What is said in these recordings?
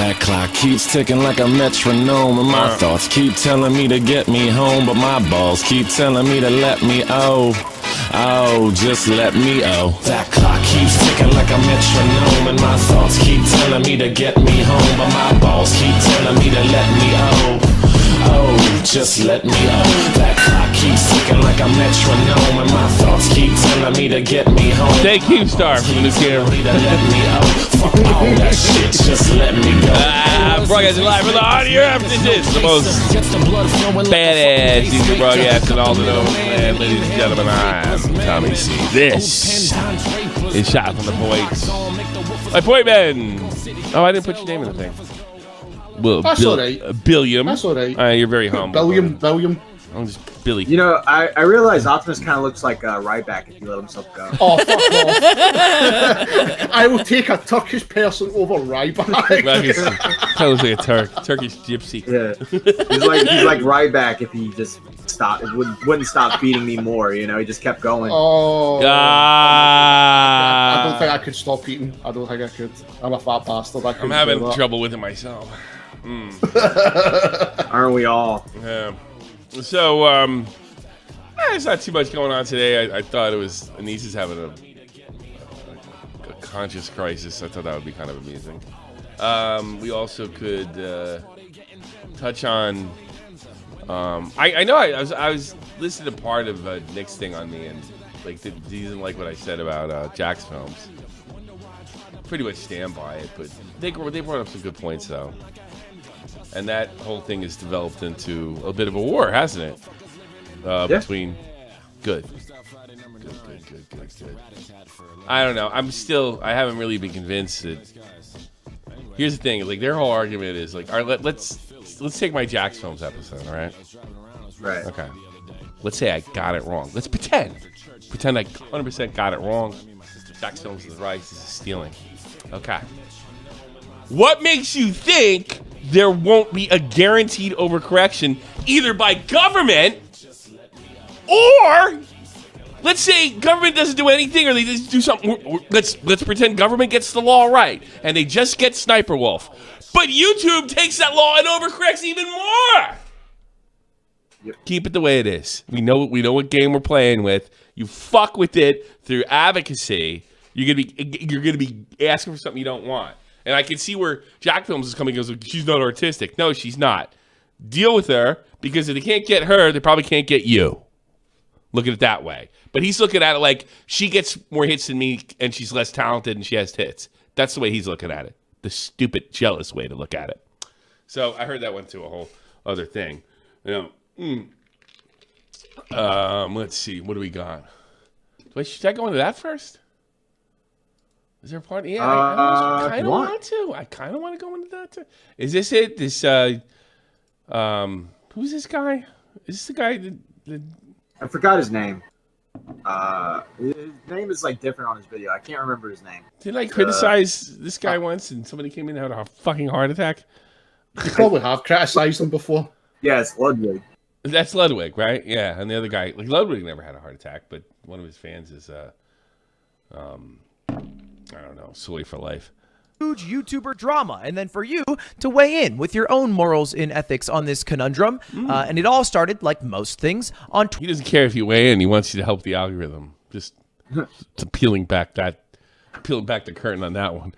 That clock keeps ticking like a metronome, and my thoughts keep telling me to get me home, but my balls keep telling me to let me just let me That clock keeps ticking like a metronome, and my thoughts keep telling me to get me home, but my balls keep telling me to let me just let me That clock keeps ticking like a metronome, and my thoughts keep telling me to get me home. Thank you, Star, from the new camera. Fuck all that shit, just let me go. Broadcasting live from the audio after this. The most badass DJ broadcast in all the known land. Ladies and gentlemen, I'm Tommy C. This is Shot from the Points. My point man. Oh, I didn't put your name in the thing. Well, that's all right. Billiam. That's all right. You're very humble. Billiam. I'm just Billy. You know, I realize Optimus kind of looks like Ryback if he let himself go. Oh, fuck off. I will take a Turkish person over Ryback. Kind of looks like a Turkish gypsy. Yeah. He's like Ryback if he just stopped, wouldn't stop feeding me more, you know, he just kept going. Oh. I don't think I could stop eating. I don't think I could. I'm a fat bastard. I'm having trouble with it myself. Aren't we all? Yeah. So, there's not too much going on today. I thought it was Anisa's having a conscious crisis. I thought that would be kind of amusing. We also could touch on. I know I was listening to part of Nick's thing on me, and like he didn't like what I said about Jack's films. Pretty much stand by it, but they brought up some good points though. And that whole thing has developed into a bit of a war, hasn't it? Between good. I don't know. I haven't really been convinced that. Here's the thing, like their whole argument is like, all right, let's take my Jack's Films episode, all right? Right. Okay. Let's say I got it wrong. Let's pretend I 100% got it wrong. Jack's Films is right. This is stealing. Okay. What makes you think there won't be a guaranteed overcorrection either by government or let's say government doesn't do anything or they just do something. Let's pretend government gets the law right and they just get Sniper Wolf. But YouTube takes that law and overcorrects even more. Yep. Keep it the way it is. We know what game we're playing with. You fuck with it through advocacy. You're gonna be asking for something you don't want. And I can see where Jack Films is coming and goes, she's not artistic. No, she's not. Deal with her, because if they can't get her, they probably can't get you. Look at it that way. But he's looking at it like she gets more hits than me and she's less talented and she has hits. That's the way he's looking at it. The stupid, jealous way to look at it. So I heard that went to a whole other thing. You know, let's see. What do we got? Wait, should I go into that first? Is there a part? Yeah, I kind of want to. I kind of want to go into that too. Is this it? This who's this guy? Is this the guy that I forgot his name. His name is like different on his video. I can't remember his name. Did I criticize this guy once and somebody came in and had a fucking heart attack? You probably have criticized him before. Yeah, it's Ludwig. That's Ludwig, right? Yeah, and the other guy, like Ludwig never had a heart attack, but one of his fans is I don't know, soy for life. Huge YouTuber drama, and then for you to weigh in with your own morals and ethics on this conundrum. And it all started, like most things, on He doesn't care if you weigh in. He wants you to help the algorithm. Just peeling back the curtain on that one.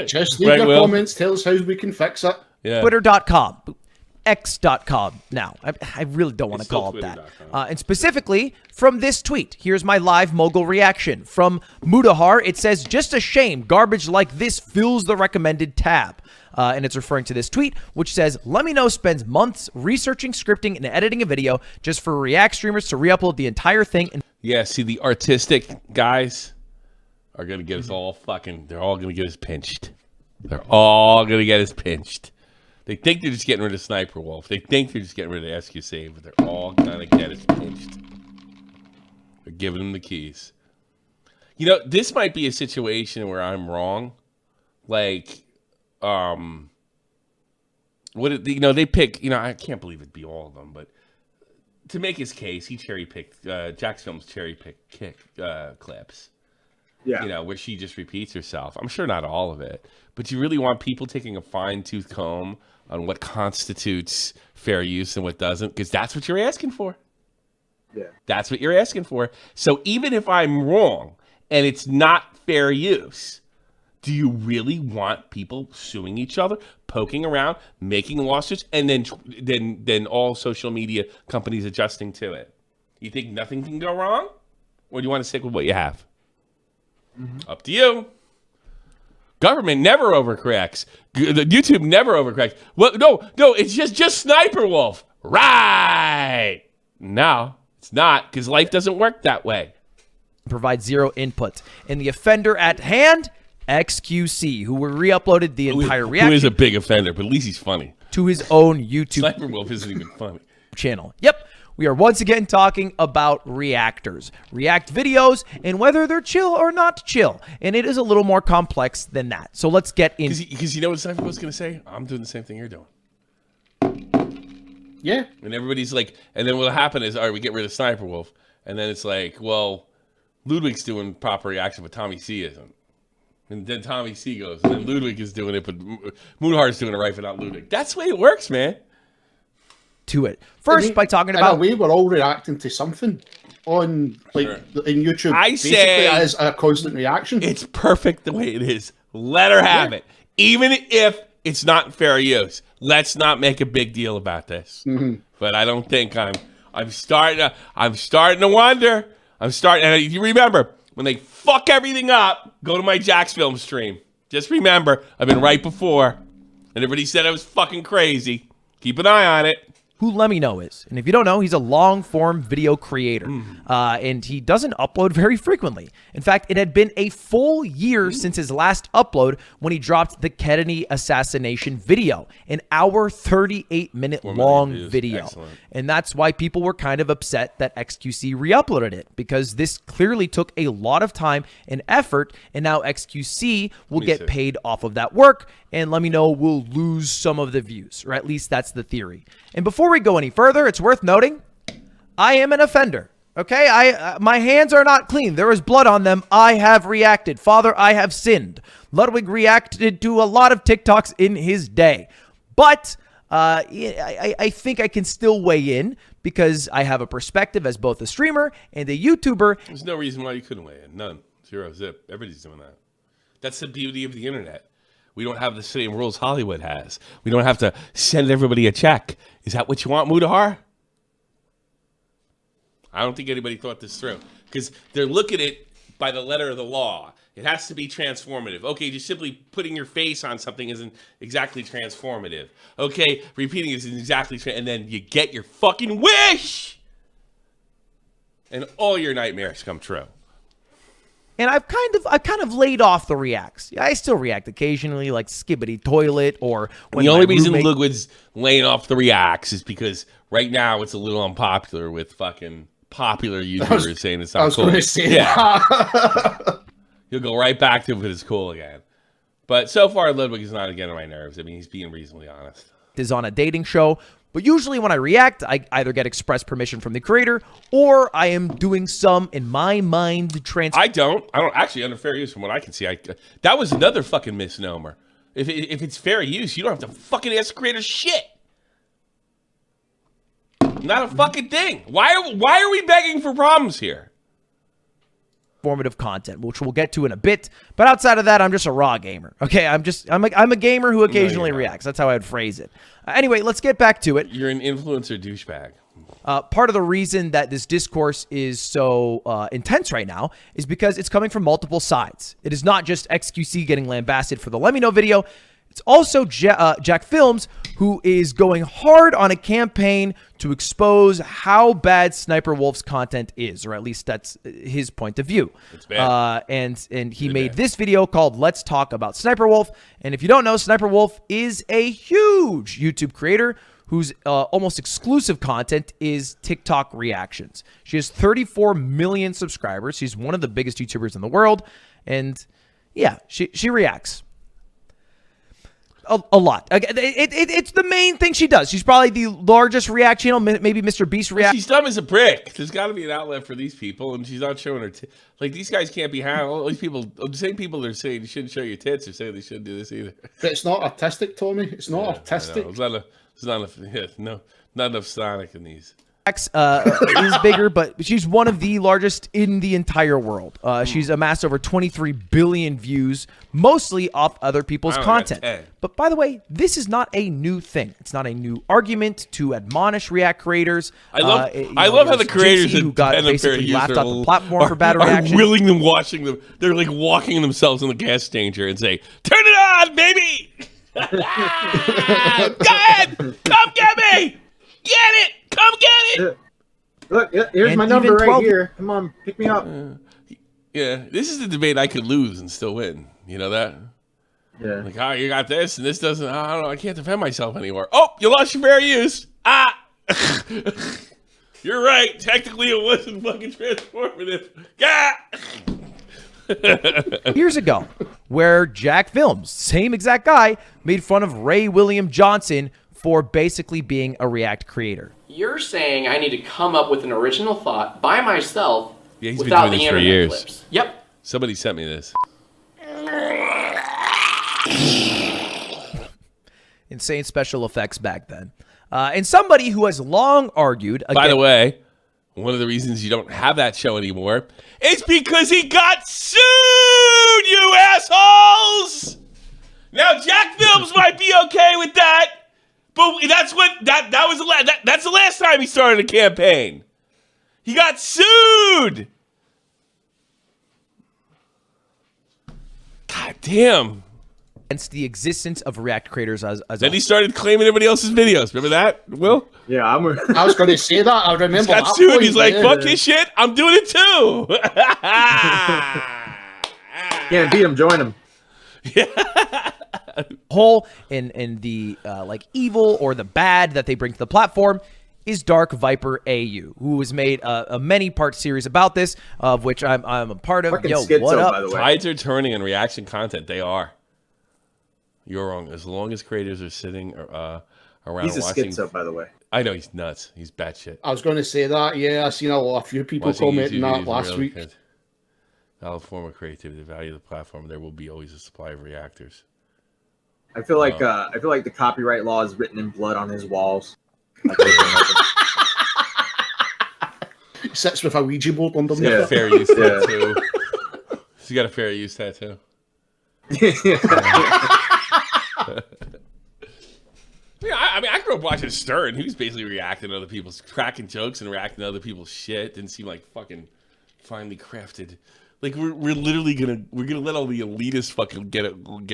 Just leave your comments. Tell us how we can fix it. Yeah. Twitter.com. X.com now. I really don't want to call it that. And specifically from this tweet, here's my live mogul reaction. From Mudahar, it says, just a shame garbage like this fills the recommended tab. And it's referring to this tweet, which says, Let Me Know spends months researching, scripting, and editing a video just for React streamers to re-upload the entire thing. Yeah, see, the artistic guys are going to get us all they're all going to get us pinched. They're all going to get us pinched. They think they're just getting rid of Sniper Wolf. They think they're just getting rid of SQ Save, but they're all gonna get us pinched. They're giving them the keys. You know, this might be a situation where I'm wrong. Like, they pick. You know, I can't believe it'd be all of them, but to make his case, he cherry picked Jack's Films cherry picked clips. Yeah. You know, where she just repeats herself. I'm sure not all of it, but you really want people taking a fine-tooth comb on what constitutes fair use and what doesn't, because that's what you're asking for. Yeah. That's what you're asking for. So even if I'm wrong and it's not fair use, do you really want people suing each other, poking around, making lawsuits, and then all social media companies adjusting to it? You think nothing can go wrong? Or do you want to stick with what you have? Up to you. Government never overcorrects. YouTube never overcorrects. Well, no, it's just Sniper Wolf. Right. No, it's not, because life doesn't work that way. Provide zero input. And the offender at hand, XQC, who re-uploaded the entire reaction. Who is a big offender, but at least he's funny. To his own YouTube Sniper Wolf isn't even funny. channel. Yep. We are once again talking about reactors, react videos, and whether they're chill or not chill. And it is a little more complex than that. So let's get in. Because you know what Sniper was going to say? I'm doing the same thing you're doing. Yeah. And everybody's like, and then what'll happen is, all right, we get rid of Sniper Wolf. And then it's like, well, Ludwig's doing proper reaction, but Tommy C isn't. And then Tommy C goes, and then Ludwig is doing it, but Moonhart's doing it right, but not Ludwig. That's the way it works, man. To it. First, by talking about... In a way, we're all reacting to something on, like, in YouTube. I Basically, say... as a constant reaction. It's perfect the way it is. Let her have it. Even if it's not fair use. Let's not make a big deal about this. But I don't think I'm starting to wonder. And you remember, when they fuck everything up, go to my Jack's Film stream. Just remember, I've been right before. And everybody said I was fucking crazy. Keep an eye on it. Who Lemino is. And if you don't know, he's a long-form video creator. And he doesn't upload very frequently. In fact, it had been a full year since his last upload when he dropped the Kennedy assassination video, an hour 38-minute long video. Excellent. And that's why people were kind of upset that XQC re-uploaded it, because this clearly took a lot of time and effort, and now XQC will get paid off of that work, and Let Me Know will lose some of the views, or at least that's the theory. And before we go any further, it's worth noting, I am an offender. Okay, my hands are not clean. There is blood on them. I have reacted. Father, I have sinned. Ludwig reacted to a lot of TikToks in his day. But I think I can still weigh in because I have a perspective as both a streamer and a YouTuber. There's no reason why you couldn't weigh in. None. Zero, zip. Everybody's doing that. That's the beauty of the internet. We don't have the same rules Hollywood has. We don't have to send everybody a check. Is that what you want, Mudahar? I don't think anybody thought this through, because they're looking at it by the letter of the law. It has to be transformative. Okay, just simply putting your face on something isn't exactly transformative. Okay, repeating isn't exactly, and then you get your fucking wish, and all your nightmares come true. And I've kind of laid off the reacts. I still react occasionally, like Skibbity Toilet, or when the only reason Ludwig's laying off the reacts is because right now it's a little unpopular with fucking popular YouTubers saying it's not cool. I was going to say that. He'll go right back to it if it's cool again. But so far, Ludwig is not getting on my nerves. I mean, he's being reasonably honest. Is on a dating show, but usually when I react, I either get express permission from the creator, or I am doing some, in my mind, I don't actually, under fair use, from what I can see. That was another fucking misnomer. If it's fair use, you don't have to fucking ask the creator shit. Not a fucking thing. Why are we begging for problems here? Formative content, which we'll get to in a bit. But outside of that, I'm just a raw gamer. Okay, I'm a gamer who occasionally reacts. That's how I'd phrase it. Anyway, let's get back to it. You're an influencer douchebag. Part of the reason that this discourse is so intense right now is because it's coming from multiple sides. It is not just XQC getting lambasted for the Let Me Know video. It's also Jack Films, who is going hard on a campaign to expose how bad Sniper Wolf's content is, or at least that's his point of view. It's bad. And he made this video called Let's Talk About Sniper Wolf. And if you don't know, Sniper Wolf is a huge YouTube creator whose almost exclusive content is TikTok reactions. She has 34 million subscribers. She's one of the biggest YouTubers in the world. And yeah, she reacts. a lot. It's the main thing she does. She's probably the largest React channel, maybe Mr. Beast React. She's dumb as a brick. There's got to be an outlet for these people, and she's not showing her. Like, these guys can't be handled. All these people, the same people that are saying you shouldn't show your tits are saying they shouldn't do this either. But it's not artistic, Tommy. It's not artistic. It's not enough Sonic in these. Is bigger, but she's one of the largest in the entire world. She's amassed over 23 billion views, mostly off other people's content. But by the way, this is not a new thing. It's not a new argument to admonish React creators. I love how the creators who got basically laughed off the platform for bad reaction. Willing them watching them. They're like walking themselves in the gas danger and say, "Turn it on, baby! Go ahead, come get me, get it." Come get it! Look, here's my number right here. Come on, pick me up. Yeah, this is the debate I could lose and still win. You know that? Yeah. Like, oh, you got this, and this doesn't. I don't know. I can't defend myself anymore. Oh, you lost your fair use. Ah! You're right. Technically, it wasn't fucking transformative. Years ago, where Jack Films, same exact guy, made fun of Ray William Johnson for basically being a React creator. You're saying I need to come up with an original thought by myself he's without been doing the this for internet years. clips. Yep. Somebody sent me this. Insane special effects back then. And somebody who has long argued... By the way, one of the reasons you don't have that show anymore is because he got sued, you assholes! Now, Jack Films might be okay with that, but that's the last time he started a campaign. He got sued. God damn. Against the existence of React creators as Then he started claiming everybody else's videos. Remember that, Will? Yeah, I was going to say that. I remember he got that sued. point, He's like, fuck his shit. I'm doing it too. Can't beat him. Join him. Whole in the like evil or the bad that they bring to the platform is Dark Viper AU, who has made a many-part series about this, of which I'm a part of. Fucking Yo, schizo, what up? by the way. Tides are turning in reaction content. They are. You're wrong. As long as creators are sitting around He's a watching. schizo, by the way. I know he's nuts. He's batshit. I was going to say that. Yeah, I've seen a few people Watching commenting YouTube that videos last really week. good. Valid form of creativity, the value of the platform. There will be always a supply of reactors. I feel like the copyright law is written in blood on his walls. He sits with a Ouija board underneath. He's got a it. fair use tattoo. He's got a fair use tattoo. I grew up watching Stern. He was basically reacting to other people's cracking jokes and reacting to other people's shit. Didn't seem like fucking finely crafted. Like we're literally gonna let all the elitists fucking get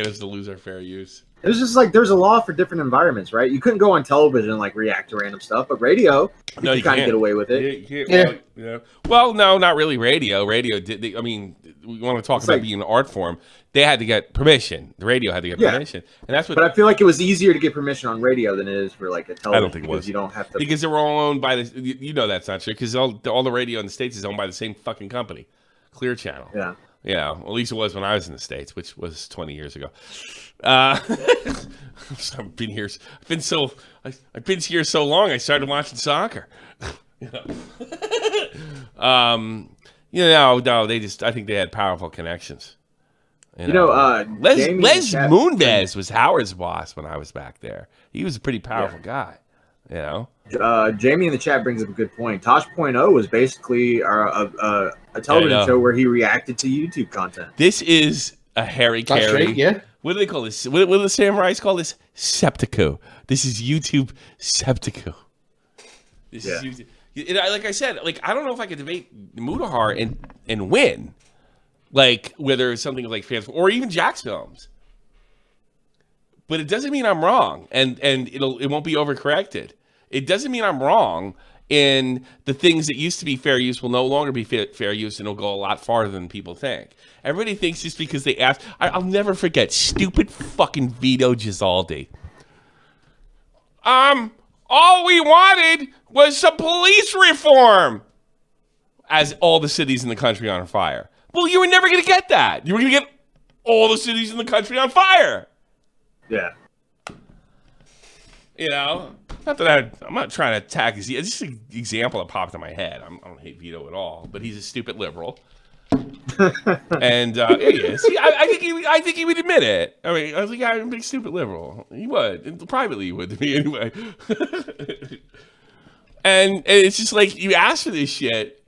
us to lose our fair use. It was just like there's a law for different environments, right? You couldn't go on television and like react to random stuff, but radio, No, you kind of get away with it. Yeah. Well, no, not really radio. Radio did. I mean, we want to talk about being an art form. They had to get permission. The radio had to get permission, and that's what. But I feel like it was easier to get permission on radio than it is for like a television. I don't think it was. You don't have to because they were all owned by the. You know that's not true because all the radio in the States is owned by the same fucking company, Clear Channel. Yeah. Yeah, well, at least it was when I was in the States, which was 20 years ago. I've been here. I've been here so long. I started watching soccer. No, they just. I think they had powerful connections. Les Moonves was Howard's boss when I was back there. He was a pretty powerful guy. You know. Jamie in the chat brings up a good point. Tosh.0 was basically a television show where he reacted to YouTube content. This is a Harry Carey. That's right, yeah. What do they call this? What do the samurais call this? Septico. This is YouTube Septico. This is YouTube. Like I said, like I don't know if I could debate Mudahar and win. Like whether it's something like fans or even Jack's films. But it doesn't mean I'm wrong, and it won't be overcorrected. It doesn't mean I'm wrong in the things that used to be fair use will no longer be fair use, and it'll go a lot farther than people think. Everybody thinks just because they ask. I'll never forget stupid fucking Vito Gisaldi. All we wanted was some police reform. As all the cities in the country on fire. Well, you were never going to get that. You were going to get all the cities in the country on fire. Yeah. You know, not that I'm not trying to attack his. It's just an example that popped in my head. I don't hate Vito at all, but he's a stupid liberal. And he is. I think he would admit it. I mean, I was like, I'm a big stupid liberal. He would. Privately, he would to me anyway. and it's just like, you ask for this shit.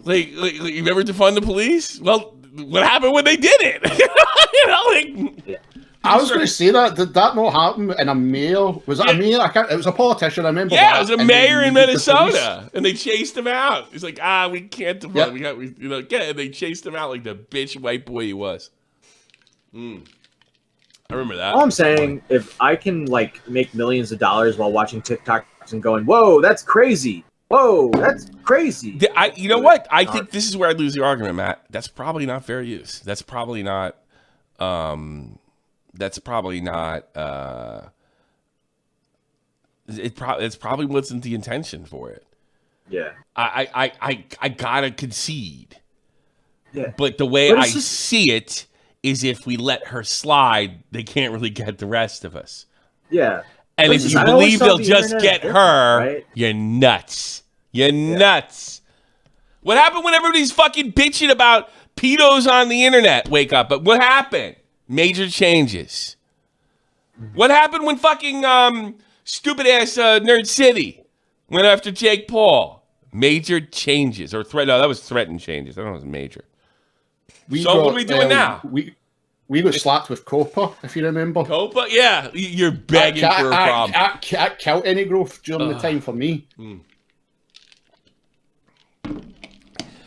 Like you've ever defund the police? Well, what happened when they did it? You know, like. Yeah. I was going to say that. Did that not happen in a mayor? Was it a mayor? It was a politician. I remember. Yeah, that. It was a mayor in Minnesota, and they chased him out. He's like, we can't defund. Yep. And they chased him out like the bitch white boy he was. I remember that. All I'm saying, if I can like make millions of dollars while watching TikToks and going, "Whoa, that's crazy! Whoa, that's crazy!" You know what? I think this is where I lose the argument, Matt. That's probably not fair use. That's probably not. That's probably not. It's probably wasn't the intention for it. Yeah. I gotta concede. Yeah. But the way I see it is, if we let her slide, they can't really get the rest of us. Yeah. And if you believe they'll just get her, right? You're nuts. You're nuts. What happened when everybody's fucking bitching about pedos on the internet? Wake up. But what happened? Major changes. What happened when fucking stupid ass Nerd City went after Jake Paul? Major changes. Or no, that was threatened changes. I don't know if it was major. What are we doing now? We got slapped with Copa, if you remember. Copa? Yeah. You're begging for a problem. At Kilkenny Grove during the time for me. And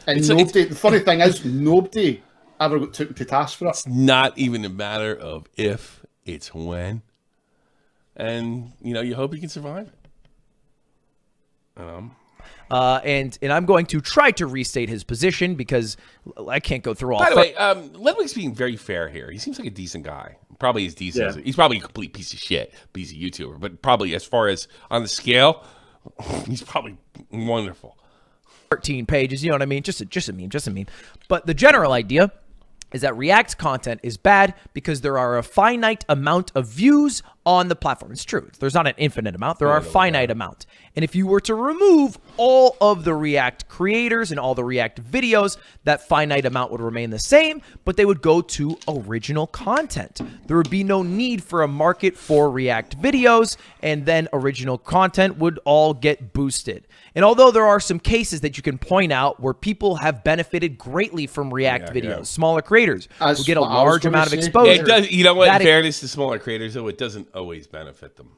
the funny thing is, nobody ever got taken to task for it. It's not even a matter of if, it's when. And, you hope you can survive it. And I'm going to try to restate his position because I can't go through all. By the way, Ludwig's being very fair here. He seems like a decent guy. Probably as decent. Yeah. He's probably a complete piece of shit. He's a YouTuber, but probably as far as on the scale, he's probably wonderful. 13 pages, you know what I mean? Just a meme. But the general idea is that React's content is bad because there are a finite amount of views on the platform. It's true. There's not an infinite amount. There are a finite amount. And if you were to remove all of the React creators and all the React videos, that finite amount would remain the same, but they would go to original content. There would be no need for a market for React videos, and then original content would all get boosted. And although there are some cases that you can point out where people have benefited greatly from React videos, smaller creators will get a large amount of exposure. It does, you know what? In fairness to smaller creators, though, it doesn't always benefit them.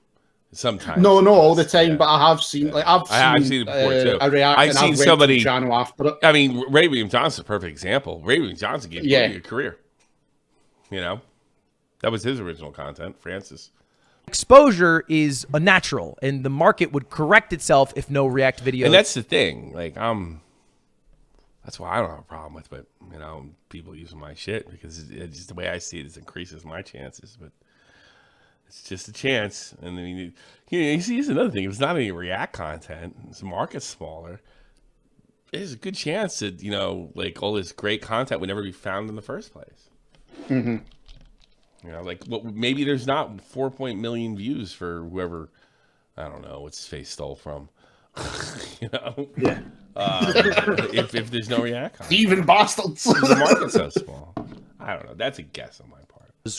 Sometimes. No, all the time. But I have seen, I've seen it before too. A React, I've seen somebody channel after it. I mean, Ray William Johnson's a perfect example. Ray William Johnson gave me a career. That was his original content. Francis. Exposure is a natural, and the market would correct itself if no React videos. And that's the thing. That's why I don't have a problem with it. People using my shit because it's just the way I see it. It increases my chances, but it's just a chance. And then you see, here's another thing. If it's not any React content, the market's smaller. There's a good chance that all this great content would never be found in the first place. Mm-hmm. Maybe there's not 4 million views for whoever, I don't know, what's his face stole from. Yeah. If there's no React content. Even bastards. The market's so small. I don't know. That's a guess on my part.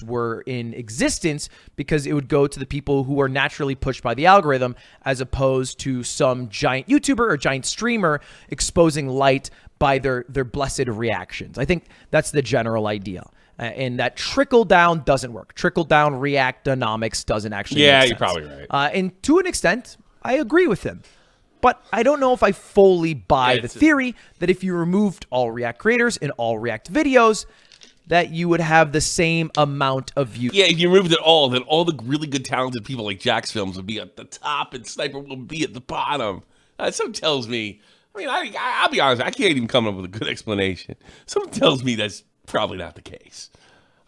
Were in existence because it would go to the people who are naturally pushed by the algorithm, as opposed to some giant YouTuber or giant streamer exposing light by their blessed reactions. I think that's the general idea. And that trickle down doesn't work. Trickle down Reactonomics doesn't actually make sense. You're probably right. And to an extent, I agree with him. But I don't know if I fully buy the theory that if you removed all React creators and all React videos, that you would have the same amount of views. Yeah, if you removed it all, then all the really good talented people like Jack's Films would be at the top and Sniper would be at the bottom. Something tells me, I'll be honest, I can't even come up with a good explanation. Something tells me that's probably not the case.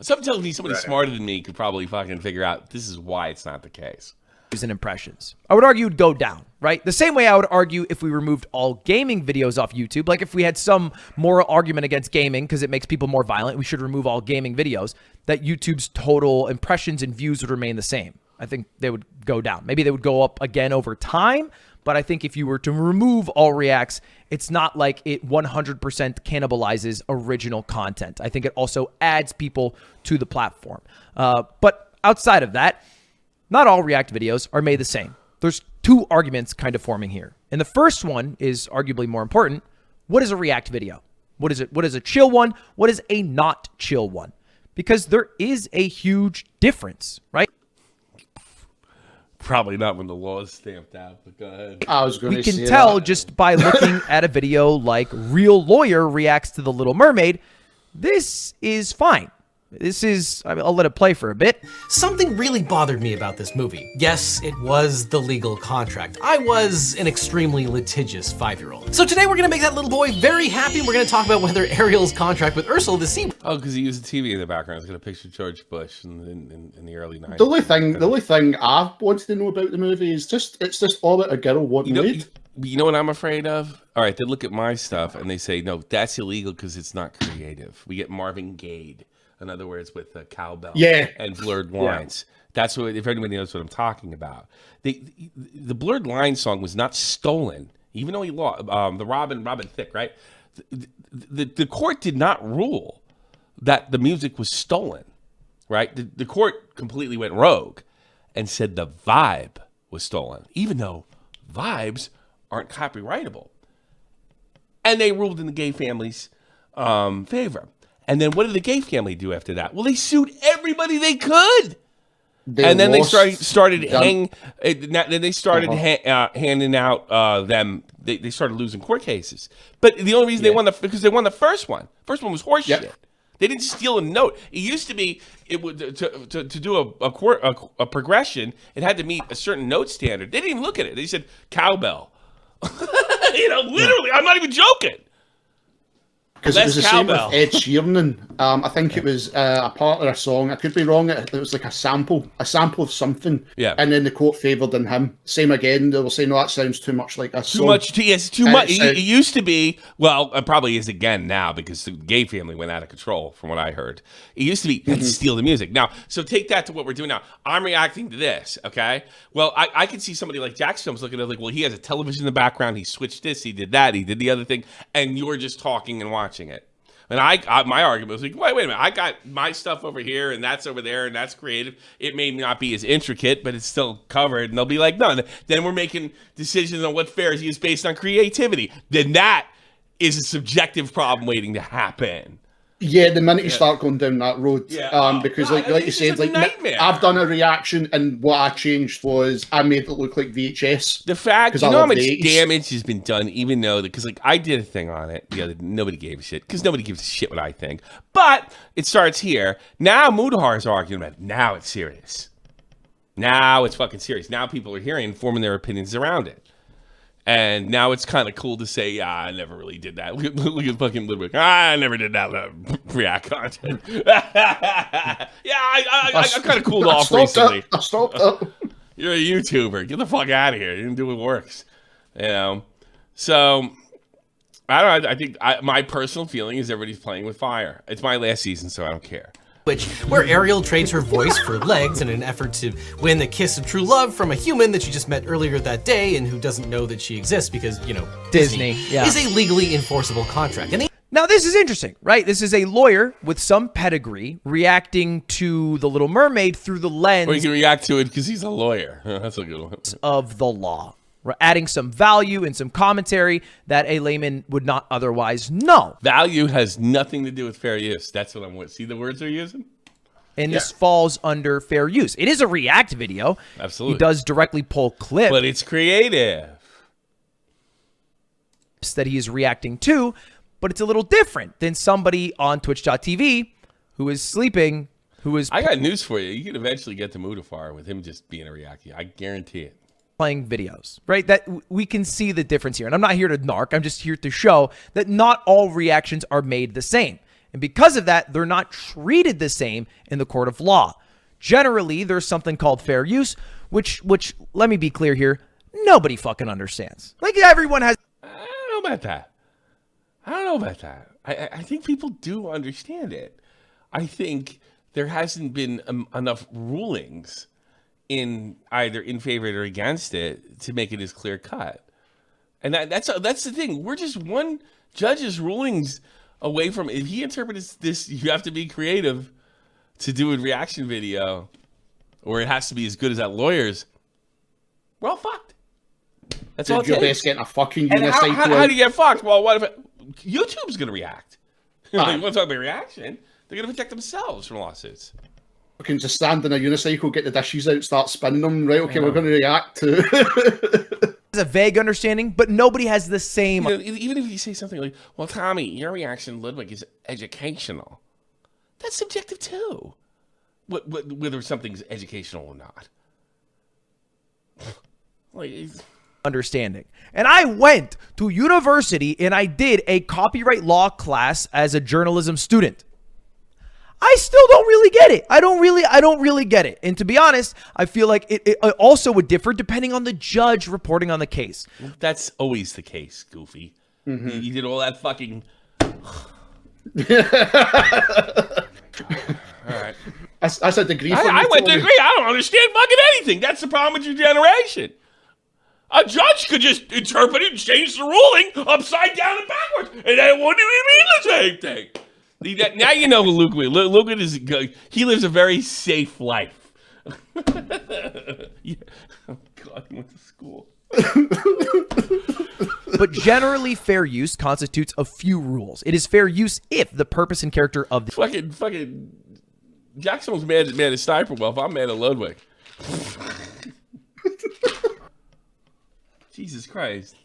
Something tells me somebody smarter than me could probably fucking figure out this is why it's not the case. And impressions. I would argue would go down, right? The same way I would argue if we removed all gaming videos off YouTube, like if we had some moral argument against gaming because it makes people more violent, we should remove all gaming videos, that YouTube's total impressions and views would remain the same. I think they would go down. Maybe they would go up again over time, but I think if you were to remove all reacts, it's not like it 100% cannibalizes original content. I think it also adds people to the platform. But outside of that, not all React videos are made the same. There's two arguments kind of forming here. And the first one is arguably more important. What is a React video? What is it? What is a chill one? What is a not chill one? Because there is a huge difference, right? Probably not when the law is stamped out, but go ahead. I was going to say We can tell that. just by looking at a video like Real Lawyer reacts to The Little Mermaid. This is fine. I'll let it play for a bit. Something really bothered me about this movie. Yes, it was the legal contract. I was an extremely litigious 5-year-old. So today we're gonna make that little boy very happy. We're gonna talk about whether Ariel's contract with Ursula the Sea. Oh, because he used the TV in the background. I was going to picture George Bush in the early 90s. The only thing I wanted to know about the movie is it's just all about a girl wanting weed. You know what I'm afraid of? All right, they look at my stuff and they say, no, that's illegal because it's not creative. We get Marvin Gaye. In other words, with cowbell and blurred lines. Yeah. That's what, if anybody knows what I'm talking about. The blurred line song was not stolen, even though he lost. The Robin Thicke, right? The court did not rule that the music was stolen, right? The court completely went rogue and said the vibe was stolen, even though vibes aren't copyrightable. And they ruled in the gay family's favor. And then what did the gay family do after that? Well, they sued everybody they could. Then they started handing out them. They started losing court cases. But the only reason they won because they won the first one. First one was horseshit. Yep. They didn't steal a note. It used to be to do a progression. It had to meet a certain note standard. They didn't even look at it. They said cowbell. Literally, I'm not even joking. Because it was the same with Ed Sheeran. I think it was a part of a song. I could be wrong. It was like a sample of something. Yeah. And then the court favoured in him. Same again. They were saying, "No, that sounds too much like a song." Too much. It used to be. Well, it probably is again now because the gay family went out of control. From what I heard, it used to be had to steal the music. Now, so take that to what we're doing now. I'm reacting to this. Okay. Well, I could see somebody like Jack's Films looking at it like, well, he has a television in the background. He switched this. He did that. He did the other thing. And you're just talking and watching it. And my argument was like, wait a minute, I got my stuff over here and that's over there and that's creative. It may not be as intricate, but it's still covered. And they'll be like, no, then we're making decisions on what fair is based on creativity. Then that is a subjective problem waiting to happen. Yeah, the minute you start going down that road, because like you said, like I've done a reaction and what I changed was I made it look like VHS. The fact, you know how much damage has been done, even though because like I did a thing on it, nobody gave a shit because nobody gives a shit what I think. But it starts here. Now Mudahar's arguing about it. Now it's serious. Now it's fucking serious. Now people are hearing, forming their opinions around it. And now it's kind of cool to say, yeah, I never really did that. Look at fucking Ludwig. I never did that React content. I kind of cooled off recently. I stopped up. You're a YouTuber. Get the fuck out of here. You didn't do what works. So, I don't know. I think my personal feeling is everybody's playing with fire. It's my last season, so I don't care. Where Ariel trades her voice for legs in an effort to win the kiss of true love from a human that she just met earlier that day and who doesn't know that she exists because, Disney is a legally enforceable contract. Now, this is interesting, right? This is a lawyer with some pedigree reacting to The Little Mermaid through the lens... Or you can react to it because he's a lawyer. That's a good one. ...of the law. We're adding some value and some commentary that a layman would not otherwise know. Value has nothing to do with fair use. That's what I'm with. See the words they're using? And this falls under fair use. It is a React video. Absolutely. He does directly pull clips. But it's creative. That he is reacting to, but it's a little different than somebody on Twitch.tv who is sleeping, who is... I got news for you. You can eventually get to Mudafar with him just being a reactor. I guarantee it. Playing videos, right? That we can see the difference here. And I'm not here to narc. I'm just here to show that not all reactions are made the same. And because of that, they're not treated the same in the court of law. Generally, there's something called fair use, which let me be clear here, nobody fucking understands. Like everyone has... I don't know about that. I think people do understand it. I think there hasn't been enough rulings either in favor or against it to make it as clear cut. And that's the thing. We're just one judge's rulings away from, if he interprets this, you have to be creative to do a reaction video, or it has to be as good as that lawyer's. We're all fucked. That's all it takes. You're best getting a fucking unicycle. How do you get fucked? Well, what if YouTube's going to react? You want to talk about reaction? They're going to protect themselves from lawsuits. We can just stand in a unicycle, get the dishes out, start spinning them. Right, okay, we're going to react to. It's a vague understanding, but nobody has the same. Even if you say something like, "Well, Tommy, your reaction to Ludwig is educational," that's subjective too. Whether something's educational or not. Understanding. And I went to university and I did a copyright law class as a journalism student. I still don't really get it. I don't really get it. And to be honest, I feel like it also would differ depending on the judge reporting on the case. That's always the case, Goofy. Mm-hmm. You did all that fucking... All right. That's a degree for I went to degree. I don't understand fucking anything. That's the problem with your generation. A judge could just interpret it and change the ruling upside down and backwards, and that wouldn't even mean the same thing. Now you know who Luke is. Luke is, he lives a very safe life. Yeah. Oh God, he went to school. But generally, fair use constitutes a few rules. It is fair use if the purpose and character of the fucking Jackson was mad at Sniper Wolf. I'm mad at Ludwig. Jesus Christ.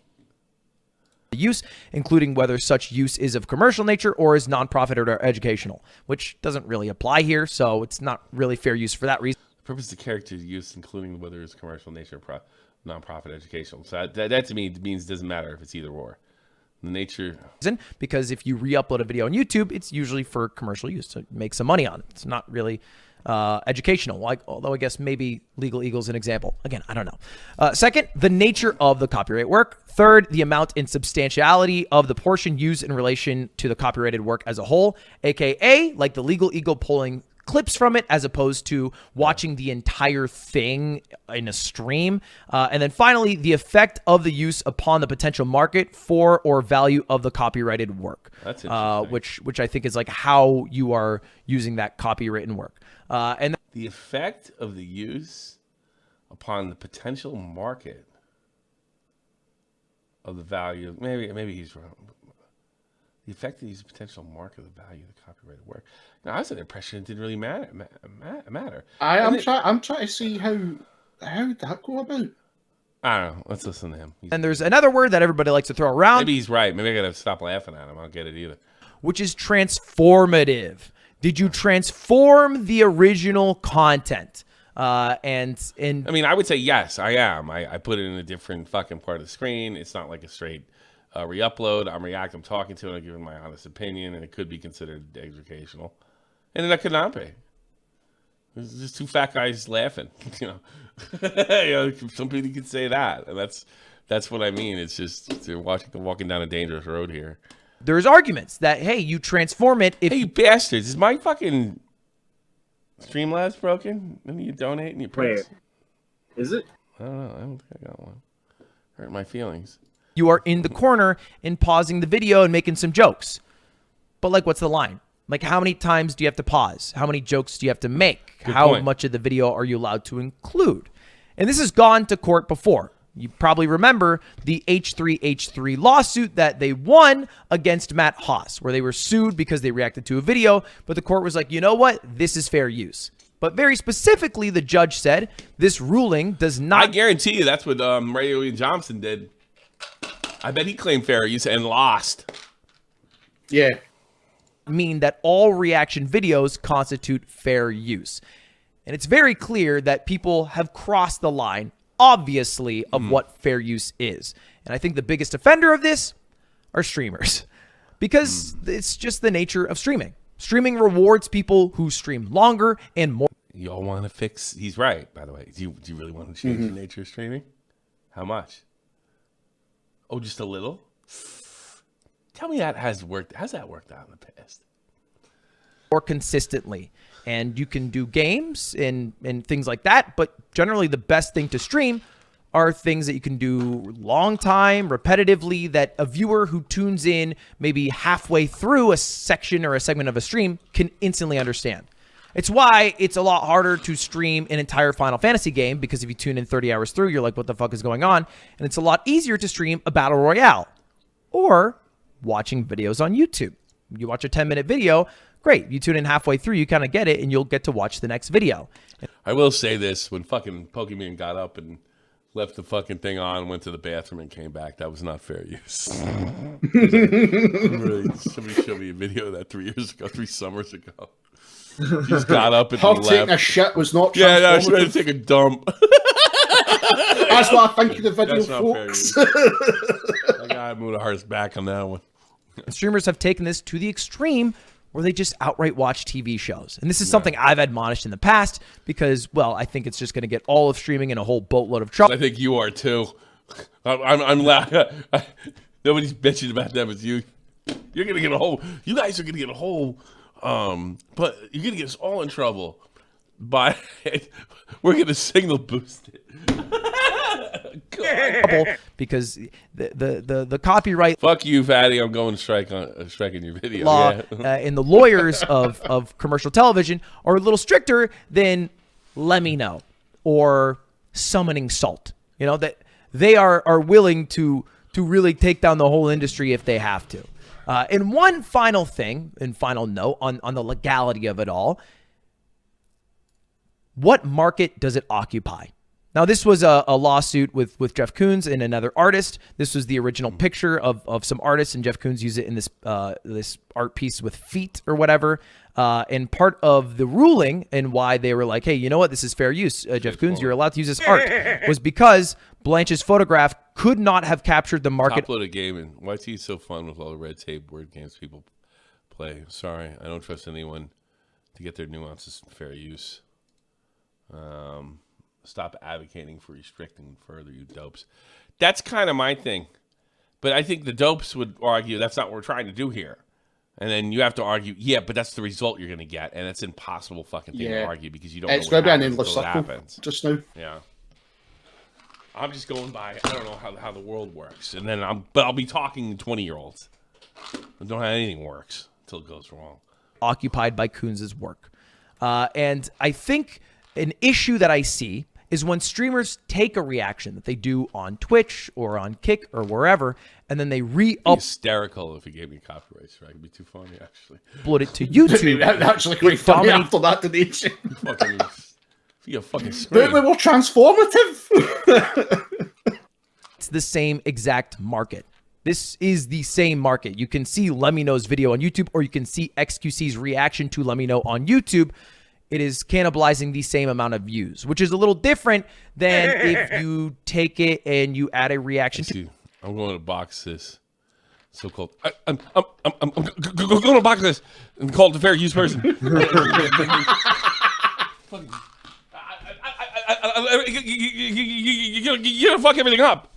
Use, including whether such use is of commercial nature or is nonprofit or educational, which doesn't really apply here, so it's not really fair use for that reason. The purpose of character use, including whether it's commercial nature or nonprofit educational. So that to me means it doesn't matter if it's either or. The nature. Because if you re-upload a video on YouTube, it's usually for commercial use to make some money on it. It's not really educational, although I guess maybe Legal Eagle's an example. Again, I don't know. Second, the nature of the copyright work. Third, the amount and substantiality of the portion used in relation to the copyrighted work as a whole, aka like the Legal Eagle pulling clips from it as opposed to watching the entire thing in a stream. And then finally, the effect of the use upon the potential market for or value of the copyrighted work. That's interesting. Which I think is like how you are using that copywritten work. And the effect of the use upon the potential market of the value. Maybe he's wrong. The effect of the potential market of the value of the copyrighted work. Now, I was under the impression it didn't really matter. I'm trying to see how that go about. I don't know. Let's listen to him. And there's another word that everybody likes to throw around. Maybe he's right. Maybe I gotta stop laughing at him. I don't get it either. Which is transformative. Did you transform the original content? And I mean, I would say yes, I am. I put it in a different fucking part of the screen. It's not like a straight re-upload. I'm talking to it. I'm giving my honest opinion, and it could be considered educational, and it could not be. There's just two fat guys laughing. You know, some people could say that, and that's what I mean. It's just they're walking down a dangerous road here. There's arguments that hey, you transform it. Hey, you bastards! Is my fucking Streamlabs broken? Then you donate and you press. Wait, is it? I don't know. I don't think I got one. Hurt my feelings. You are in the corner and pausing the video and making some jokes. But like, what's the line? Like, how many times do you have to pause? How many jokes do you have to make? Good how point. much of the video are you allowed to include? And this has gone to court before. You probably remember the H3H3 lawsuit that they won against Matt Haas, where they were sued because they reacted to a video, but the court was like, you know what? This is fair use. But very specifically, the judge said this ruling does not... I guarantee you that's what Ray William Johnson did. I bet he claimed fair use and lost. Yeah. Mean that all reaction videos constitute fair use. And it's very clear that people have crossed the line, obviously, of what fair use is. And I think the biggest offender of this are streamers, because it's just the nature of streaming. Streaming rewards people who stream longer and more. Y'all want to fix... He's right, by the way. Do you really want to change the nature of streaming? How much? Oh, just a little? Tell me that has worked. How's that worked out in the past? More consistently. And you can do games and things like that, but generally the best thing to stream are things that you can do long time, repetitively, that a viewer who tunes in maybe halfway through a section or a segment of a stream can instantly understand. It's why it's a lot harder to stream an entire Final Fantasy game, because if you tune in 30 hours through, you're like, what the fuck is going on? And it's a lot easier to stream a battle royale or watching videos on YouTube. You watch a 10-minute video, great. You tune in halfway through, you kind of get it, and you'll get to watch the next video. I will say this, when fucking Pokemon got up and left the fucking thing on, went to the bathroom and came back, that was not fair use. Really, somebody showed me a video of that 3 summers ago. Just got up and left. Taking a shit was not. Yeah, no, she had to take a dump. That's what I think of the video, that's folks. I gotta move the heart's back on that one. Streamers have taken this to the extreme where they just outright watch TV shows. And this is something I've admonished in the past because, well, I think it's just going to get all of streaming in a whole boatload of trouble. I think you are too. I'm laughing. Nobody's bitching about them. It's you. You're going to get a whole, you guys are going to get a whole, but you're going to get us all in trouble by, we're going to signal boost it. Because the copyright fuck you, fatty, I'm going striking your video law and the lawyers of commercial television are a little stricter than let me know or summoning salt. You know, that they are willing to really take down the whole industry if they have to. And one final thing and final note on the legality of it all, what market does it occupy? Now, this was a lawsuit with Jeff Koons and another artist. This was the original picture of some artists, and Jeff Koons used it in this art piece with feet or whatever. And part of the ruling and why they were like, hey, you know what? This is fair use. Jeff Koons, you're allowed to use this art, was because Blanche's photograph could not have captured the market. Top-loaded gaming. YT is so fun with all the red tape word games people play. Sorry, I don't trust anyone to get their nuances fair use. Stop advocating for restricting further, you dopes. That's kind of my thing. But I think the dopes would argue that's not what we're trying to do here. And then you have to argue, yeah, but that's the result you're going to get. And it's impossible fucking thing to argue because you don't know what happens. Just now. Yeah. I'm just going by, I don't know how the world works. And then I'll be talking to 20-year-olds. I don't know how anything works until it goes wrong. Occupied by Koons' work. And I think an issue that I see is when streamers take a reaction that they do on Twitch or on Kick or wherever, and then they hysterical if you gave me copyright strike. It'd be too funny, actually. Upload it to YouTube. Actually, quite funny after that, didn't you? You fucking scream. They were transformative. It's the same exact market. This is the same market. You can see Let Me Know's video on YouTube, or you can see XQC's reaction to Let Me Know on YouTube. It is cannibalizing the same amount of views, which is a little different than if you take it and you add a reaction to. I'm going to box this so-called. I'm going to box this and call it the fair use person. You're gonna fuck everything up.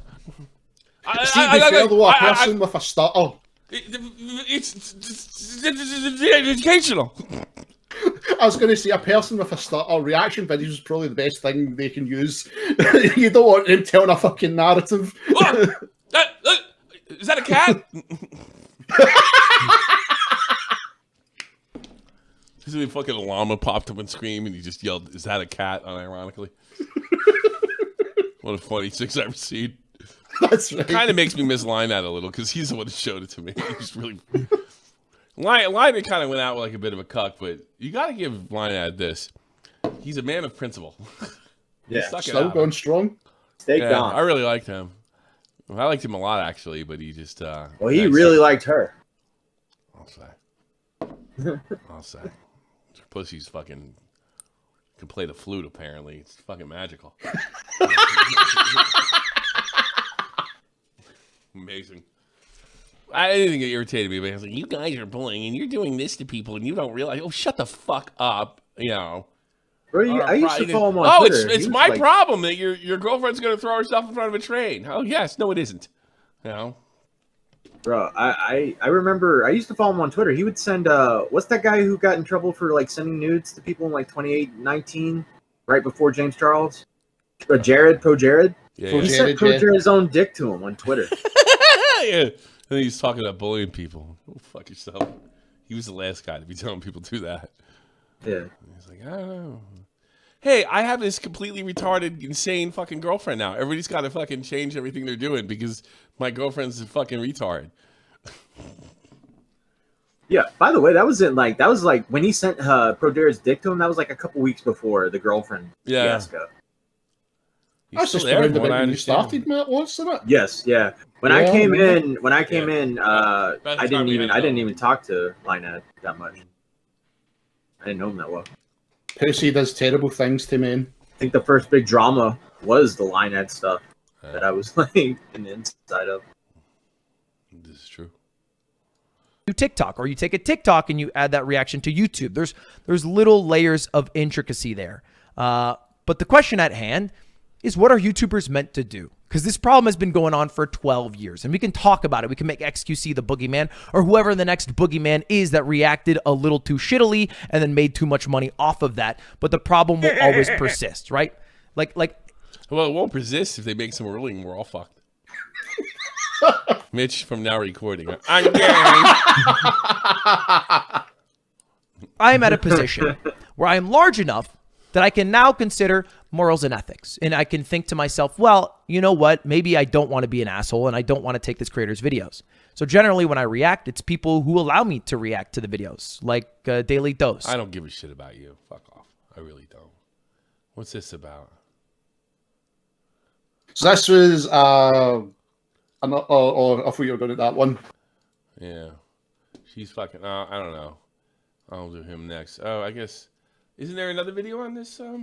See, they failed a person with a stutter. It's educational. I was going to say a person with a stutter. Reaction videos is probably the best thing they can use. You don't want them telling a fucking narrative. Oh, is that a cat? This is a fucking llama popped up and screamed, and he just yelled, "Is that a cat?" Unironically. What a funny 6 I've seen. That's right. Kind of makes me miss Linead a little because he's the one who showed it to me. He's really. Linead kind of went out like a bit of a cuck, but you got to give Linead this. He's a man of principle. Yeah, still going strong. Stay gone. I really liked him. I liked him a lot, actually, but he just... well, he really liked her. I'll say. Pussy's fucking... can play the flute, apparently. It's fucking magical. Amazing. Anything that irritated me, but I was like, you guys are bullying, and you're doing this to people, and you don't realize... Oh, shut the fuck up, you know. Bro, I used to follow him on Twitter. It's my problem that your girlfriend's going to throw herself in front of a train. Oh, yes. No, it isn't. You know? Bro, I remember I used to follow him on Twitter. He would send what's that guy who got in trouble for like sending nudes to people in like 2019, right before James Charles? Jared, Pro Jared. Yeah, he sent Pro Jared's own dick to him on Twitter. Yeah, and then he's talking about bullying people. Go fuck yourself. He was the last guy to be telling people to do that. Yeah, he's like, I don't know. Hey, I have this completely retarded, insane fucking girlfriend now. Everybody's got to fucking change everything they're doing because my girlfriend's a fucking retard. Yeah. By the way, that was like when he sent Pro Jared's dick to him. That was like a couple weeks before the girlfriend fiasco. That's just around the when you started, Matt. Wasn't it? Yes. Yeah. When I came in, I didn't even talk to Lionhead that much. I didn't know him that well. Pussy does terrible things to men. I think the first big drama was the Lionhead stuff that I was like in the inside of. This is true. Do TikTok, or you take a TikTok and you add that reaction to YouTube. There's little layers of intricacy there. But the question at hand is, what are YouTubers meant to do? Because this problem has been going on for 12 years, and we can talk about it. We can make XQC the boogeyman, or whoever the next boogeyman is that reacted a little too shittily and then made too much money off of that. But the problem will always persist, right? Like. Well, it won't persist if they make some ruling. We're all fucked. Mitch from Now Recording. I'm at a position where I am large enough that I can now consider morals and ethics. And I can think to myself, well, you know what? Maybe I don't want to be an asshole and I don't want to take this creator's videos. So generally when I react, it's people who allow me to react to the videos, like Daily Dose. I don't give a shit about you. Fuck off. I really don't. What's this about? So this was, I thought you were going to that one. Yeah. She's fucking, I don't know. I'll do him next. Oh, I guess, isn't there another video on this? There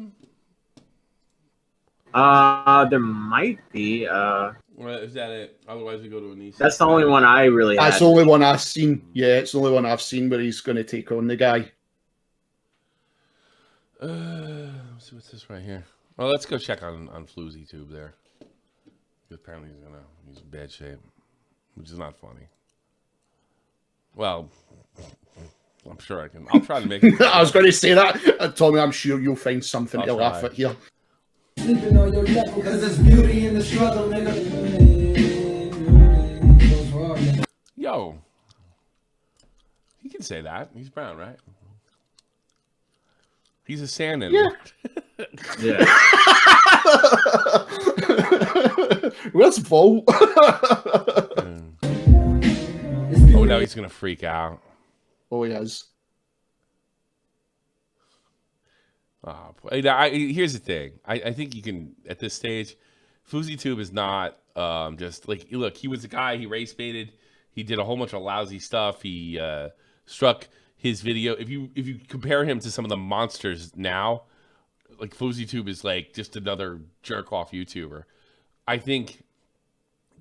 might be. Well, is that it? Otherwise, we go to Anisa. That's the only one I really had. That's the only one I've seen. Yeah, it's the only one I've seen where he's going to take on the guy. Let's see what's this right here. Well, let's go check on Floozy Tube there. Apparently he's in bad shape, which is not funny. Well, I'm sure I'll try to make it. I was going to say that. Tommy, I'm sure you'll find something to laugh at here. Sleeping on your level, cause there's beauty in the struggle, nigga. Yo. He can say that. He's brown, right? He's a sand animal. Yeah. Yeah. Where's Volt? Oh, now he's gonna freak out. Oh, he is. Here's the thing. I think you can, at this stage, FouseyTube is not just like, look, he was a guy, he race baited, he did a whole bunch of lousy stuff, he struck his video. If you compare him to some of the monsters now, like FouseyTube is like just another jerk off YouTuber. I think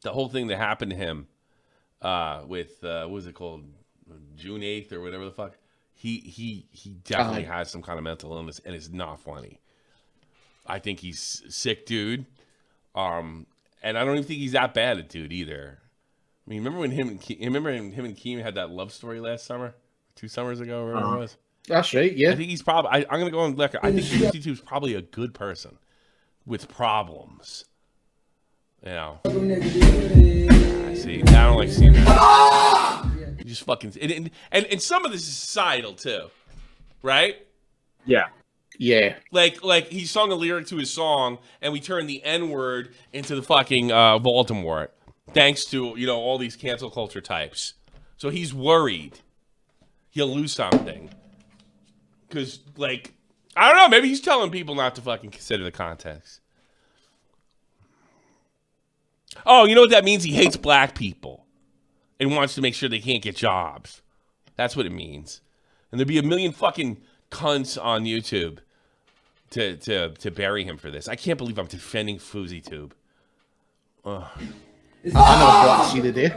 the whole thing that happened to him with what was it called, June 8th or whatever the fuck, he definitely has some kind of mental illness and it's not funny. I think he's sick, dude. And I don't even think he's that bad a dude either. I mean, remember when him and Keem had that love story last summer, 2 summers ago, or whatever it was. That's right. Yeah. I think he's probably. I'm gonna go on record. I think FouseyTube's probably a good person with problems. You know. I see. I don't like seeing that. You just fucking and some of this is societal too, right? Yeah. Yeah. Like he sung a lyric to his song, and we turned the N-word into the fucking Voldemort, thanks to all these cancel culture types. So he's worried he'll lose something. Because, like, I don't know, maybe he's telling people not to fucking consider the context. Oh, you know what that means? He hates black people and wants to make sure they can't get jobs. That's what it means. And there'd be a million fucking cunts on YouTube to bury him for this. I can't believe I'm defending FouseyTube. Ugh. I know what see today.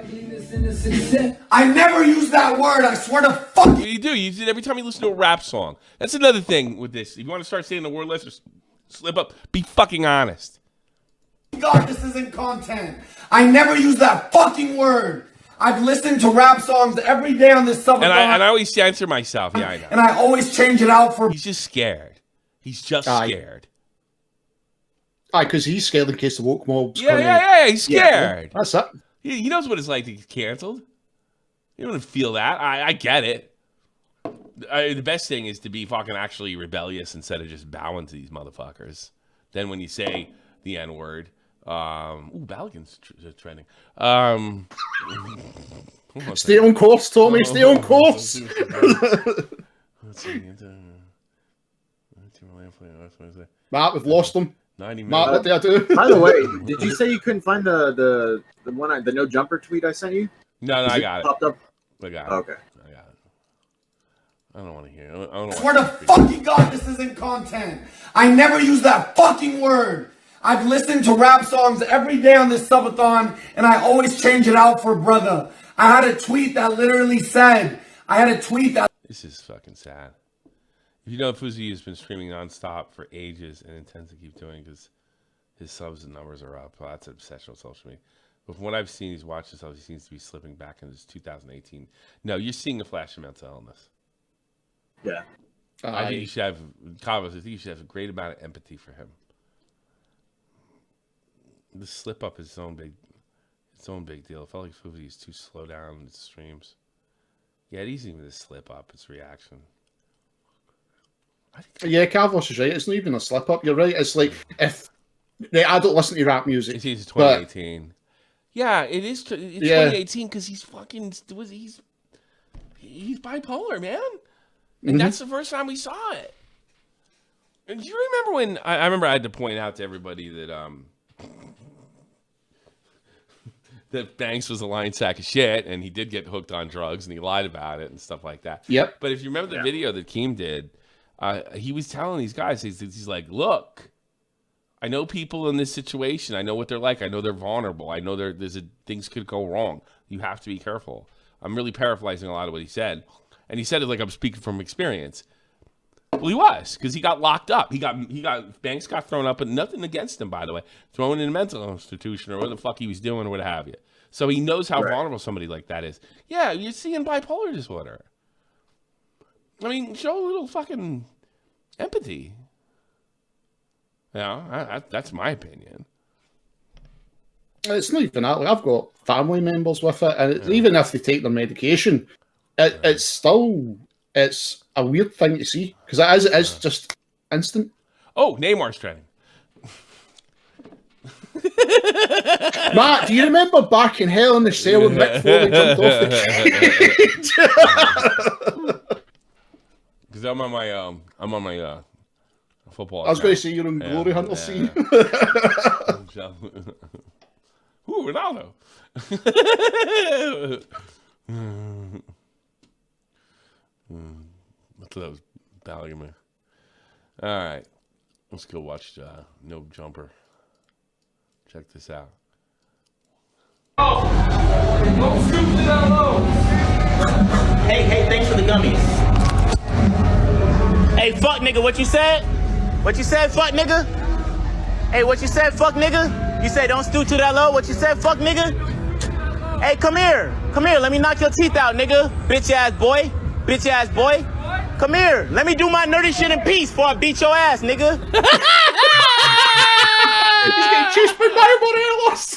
I never use that word. I swear to fuck you. You do. You did every time you listen to a rap song. That's another thing with this. If you want to start saying the word less, just slip up. Be fucking honest. God, this isn't content. I never use that fucking word. I've listened to rap songs every day on this subathon. And I always censor myself. Yeah, I know. And I always change it out for... He's just scared. He's just scared. Because he's scared in case the woke mob's Yeah, he's scared. That's it. He knows what it's like to get canceled. You don't feel that. I get it. The best thing is to be fucking actually rebellious instead of just bowing to these motherfuckers. Then when you say the N-word, Baligan's trending. Stay on course, Tommy. Stay on course. Let's see. Matt, we've lost them. 90 minutes. Matt, what did I do? By the way, did you say you couldn't find the no jumper tweet I sent you? No, I got it. Popped up. I got it. Okay. I got it. I don't want to hear it. I don't swear to fucking God, this isn't content. I never use that fucking word. I've listened to rap songs every day on this subathon, and I always change it out for brother. I had a tweet that literally said, This is fucking sad. If you know, Fuzi has been streaming nonstop for ages and intends to keep doing because his subs and numbers are up. Well, that's an obsession with social media. But from what I've seen, he's watched himself. He seems to be slipping back into 2018. No, you're seeing a flash of mental illness. Yeah. I think you should have, Carlos, I think you should have a great amount of empathy for him. The slip up is its own big deal. It felt like Fuzi is too slow down in his streams. Yeah, it isn't even a slip up, it's reaction. Yeah, Carlos is right. It's not even a slip up. You're right. It's like if I don't listen to rap music. It's 2018. Yeah, it is. It's 2018 because he's fucking. He's bipolar, man. And that's the first time we saw it. And do you remember when I remember I had to point out to everybody that that Banks was a lying sack of shit, and he did get hooked on drugs, and he lied about it and stuff like that. Yep. But if you remember the video that Keem did, he was telling these guys, he's like, look, I know people in this situation. I know what they're like. I know they're vulnerable. I know things could go wrong. You have to be careful. I'm really paraphrasing a lot of what he said. And he said it like I'm speaking from experience. Well, he was, because he got locked up. Banks got thrown up, but nothing against him, by the way. Thrown in a mental institution or what the fuck he was doing or what have you. So he knows how vulnerable somebody like that is. Yeah, you're seeing bipolar disorder. I mean, show a little fucking empathy. Yeah, that's my opinion. It's not even that. Like, I've got family members with it, and even if they take their medication, it's still a weird thing to see because it is just instant. Oh, Neymar's trending. Matt, do you remember back in Hell in the Cell when Mick Foley jumped off the cage? Because I'm on my football. I was going to say you're in Glory Hunter scene. Ooh, Ronaldo. That was battling me. All right, let's go watch No Jumper. Check this out. Hey, thanks for the gummies. Hey, fuck nigga, what you said? What you said, fuck nigga? Hey, what you said, fuck nigga? You said don't stoop to that low. What you said, fuck nigga? Hey, come here, let me knock your teeth out, nigga. Bitch ass boy. Come here, let me do my nerdy shit in peace before I beat your ass, nigga. He's getting chased by Mario Morelos.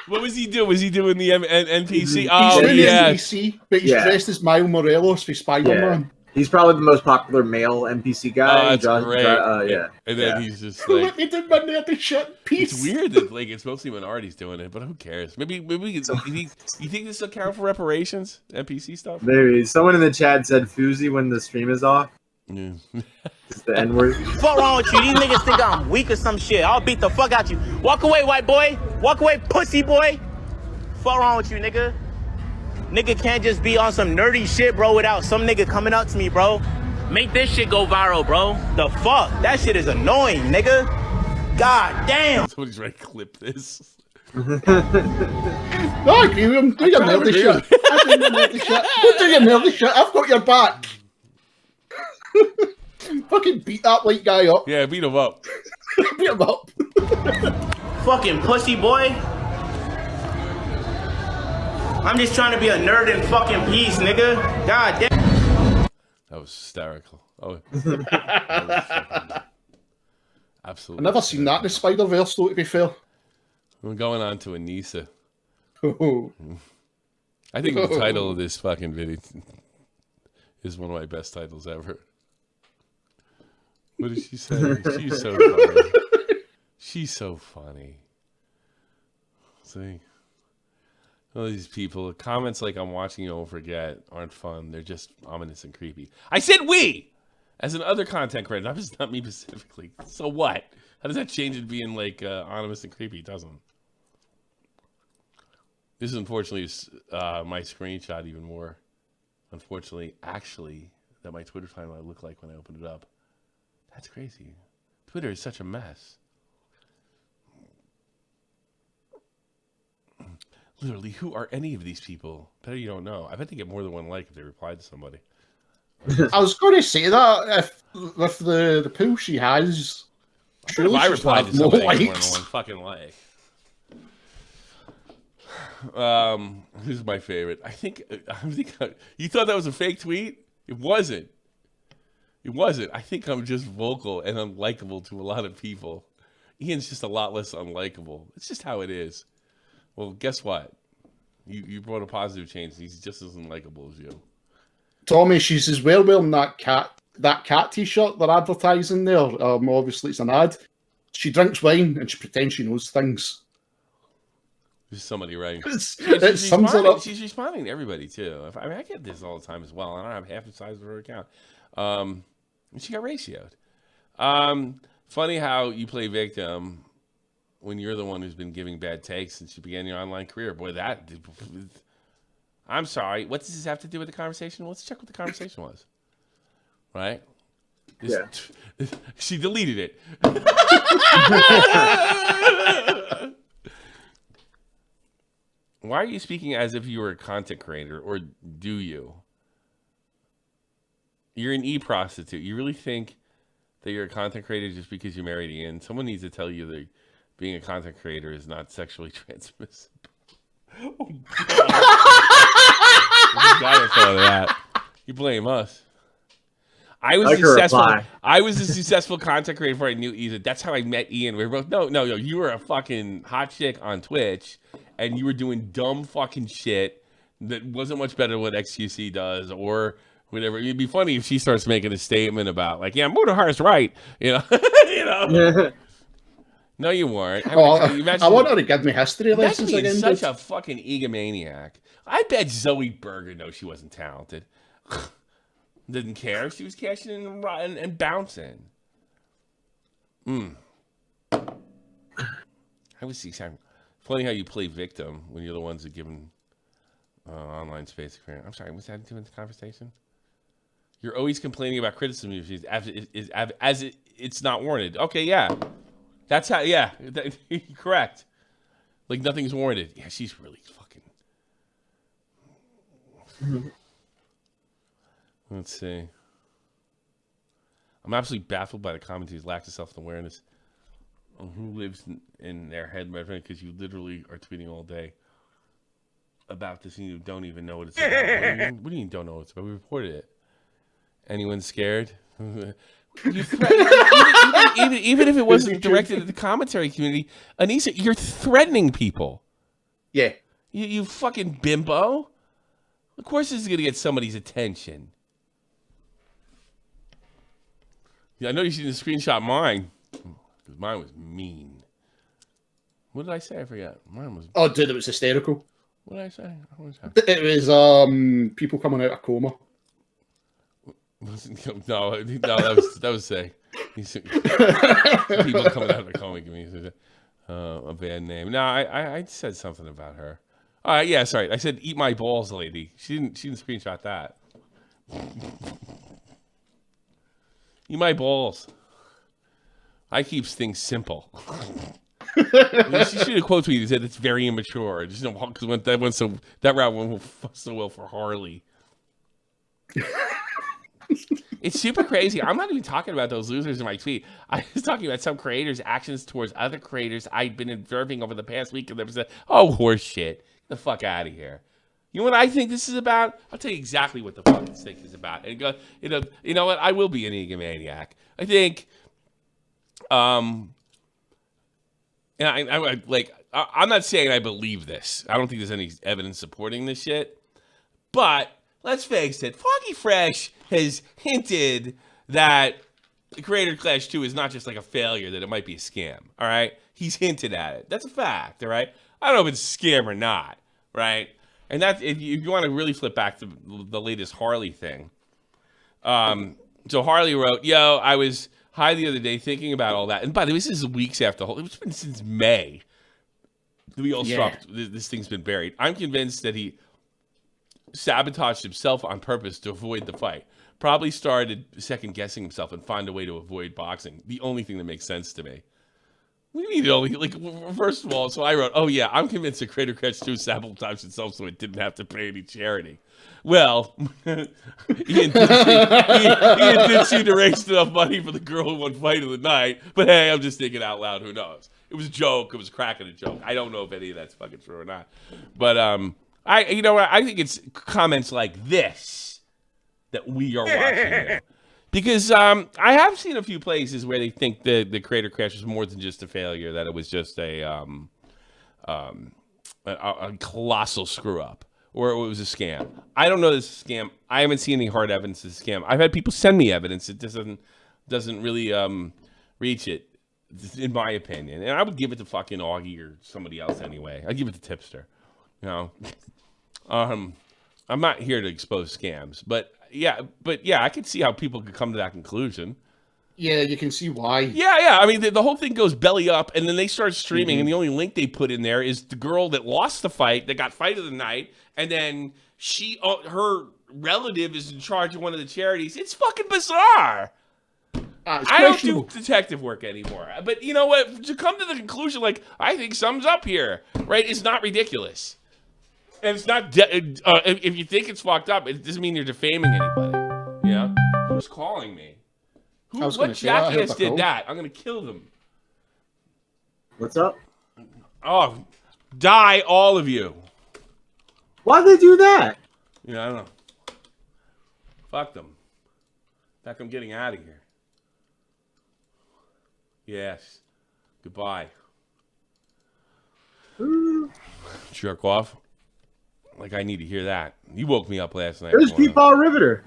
What was he doing? Was he doing the NPC? Oh, he's yeah. NPC, but he's dressed as Miles Morelos for Spider-Man. Yeah. He's probably the most popular male NPC guy. Oh, that's great. Yeah. And then he's just like... Let me do my nerdy shit. Peace. It's weird that like it's mostly minorities doing it, but who cares? Maybe you think this will count for reparations? NPC stuff? Maybe. Someone in the chat said Fuzi when the stream is off. Yeah. It's the N-word. What's wrong with you? These niggas think I'm weak or some shit. I'll beat the fuck out you. Walk away, white boy. Walk away, pussy boy. What's wrong with you, nigga? Nigga can't just be on some nerdy shit, bro, without some nigga coming up to me, bro. Make this shit go viral, bro. The fuck? That shit is annoying, nigga. God damn. Somebody's ready to clip this. No, I agree with him. Do your nerdy shit. Go do your nerdy shit. I've got your back. Fucking beat that white guy up. Yeah, beat him up. Beat him up. Fucking pussy boy. I'm just trying to be a nerd in fucking peace, nigga. God damn. That was hysterical. Oh, absolutely. I've never seen that in the Spider-Verse, though, to be fair. We're going on to Anisa. I think the title of this fucking video is one of my best titles ever. What did she say? She's so funny. She's so funny. See? All these people, comments like I'm watching you won't forget aren't fun. They're just ominous and creepy. I said we! As an other content creator, not me specifically. So what? How does that change it being like ominous and creepy? It doesn't. This is unfortunately my screenshot even more. Unfortunately, actually, that my Twitter timeline looked like when I opened it up. That's crazy. Twitter is such a mess. Literally, who are any of these people? Better you don't know. I bet they get more than one like if they replied to somebody. I was going to say that if with the pool she has, surely if I replied to somebody, likes. More than one fucking like. Who's my favorite? I think you thought that was a fake tweet. It wasn't. It wasn't. I think I'm just vocal and unlikable to a lot of people. Ian's just a lot less unlikable. It's just how it is. Well, guess what? You brought a positive change. He's just as unlikable as you. Tommy, she's as well wearing that cat t-shirt they're advertising there. Obviously it's an ad. She drinks wine and she pretends she knows things. There's somebody right. It sums it up. She's responding to everybody too. I get this all the time as well. I don't have half the size of her account. And she got ratioed. Funny how you play victim when you're the one who's been giving bad takes since you began your online career. Boy, I'm sorry. What does this have to do with the conversation? Let's check what the conversation was. Right? She deleted it. Why are you speaking as if you were a content creator, or do you? You're an e-prostitute. You really think that you're a content creator just because you married Ian? Someone needs to tell you that being a content creator is not sexually transmissible. Oh, God. You blame us. I was successful. I was a successful content creator before I knew Ian. That's how I met Ian. We were both no. You were a fucking hot chick on Twitch, and you were doing dumb fucking shit that wasn't much better than what XQC does or whatever. It'd be funny if she starts making a statement about like, yeah, Mudahar's right. You know. You know. No, you weren't. I want her to give me history lessons again. Such a fucking egomaniac. I bet Zoe Berger knows she wasn't talented. Didn't care. She was cashing in and bouncing. I was see. Funny how you play victim when you're the ones that give them online space. I'm sorry. What's that doing with the conversation? You're always complaining about criticism as it's not warranted. Okay, yeah. That's how, yeah, correct. Like nothing's warranted. Yeah, she's really fucking. Let's see. I'm absolutely baffled by the commentary's lack of self-awareness on who lives in their head, my friend, because you literally are tweeting all day about this and you don't even know what it's about. What do you mean don't know what it's about? We reported it. Anyone scared? Even if it wasn't directed at the commentary community, Anisa, you're threatening people. Yeah. You fucking bimbo. Of course this is going to get somebody's attention. Yeah, I know you should screenshot mine. Because mine was mean. What did I say? I forgot. Mine was... Oh, dude, it was hysterical. What did I say? It was people coming out of coma. No, that was say. People coming out of the coma give me a bad name. No, I said something about her. All right, yeah, sorry. I said eat my balls, lady. She didn't screenshot that. Eat my balls. I keep things simple. She should have quote tweeted and said it's very immature. Just because that route went so well for Harley. It's super crazy. I'm not even talking about those losers in my tweet. I was talking about some creators' actions towards other creators I'd been observing over the past week, and they said, "Oh, horse shit, get the fuck out of here." You know what I think this is about? I'll tell you exactly what the fuck this thing is about. And go, you know what? I will be an egomaniac. I think, and I'm not saying I believe this. I don't think there's any evidence supporting this shit. But let's face it, Foggy Fresh has hinted that the Creator Clash 2 is not just like a failure, that it might be a scam. All right, he's hinted at it. That's a fact. All right, I don't know if it's a scam or not. Right. And that's if you want to really flip back to the latest Harley thing. So Harley wrote, "Yo, I was high the other day thinking about all that." And by the way, this is weeks after it's been since May. We all stopped. This thing's been buried. I'm convinced that he sabotaged himself on purpose to avoid the fight. Probably started second guessing himself and find a way to avoid boxing. The only thing that makes sense to me. We need only first of all. So I wrote, "Oh yeah, I'm convinced the Creator Clash 2 sabotaged itself so it didn't have to pay any charity." Well, Ian did seem to raise enough money for the girl who won fight of the night. But hey, I'm just thinking out loud. Who knows? It was a joke. It was cracking a joke. I don't know if any of that's fucking true or not. But I think it's comments like this that we are watching here. Because I have seen a few places where they think the Creator Clash was more than just a failure, that it was just a colossal screw up, or it was a scam. I don't know this is a scam. I haven't seen any hard evidence it's a scam. I've had people send me evidence. It doesn't really reach it, in my opinion. And I would give it to fucking Augie or somebody else anyway. I'd give it to Tipster. You know, I'm not here to expose scams, but yeah, I could see how people could come to that conclusion. Yeah, you can see why. Yeah. I mean, the whole thing goes belly up, and then they start streaming, and the only link they put in there is the girl that lost the fight, that got fight of the night, and then her relative is in charge of one of the charities. It's fucking bizarre. I don't do detective work anymore. But you know what? To come to the conclusion, like, I think something's up here, right? It's not ridiculous. And it's not, if you think it's fucked up, it doesn't mean you're defaming anybody. Yeah? Who's calling me? What jackass did that? I'm going to kill them. What's up? Oh, die, all of you. Why'd they do that? Yeah, I don't know. Fuck them. In fact, I'm getting out of here. Yes. Goodbye. Jerk off. Like, I need to hear that. You woke me up last night. It was Peatball Riveter.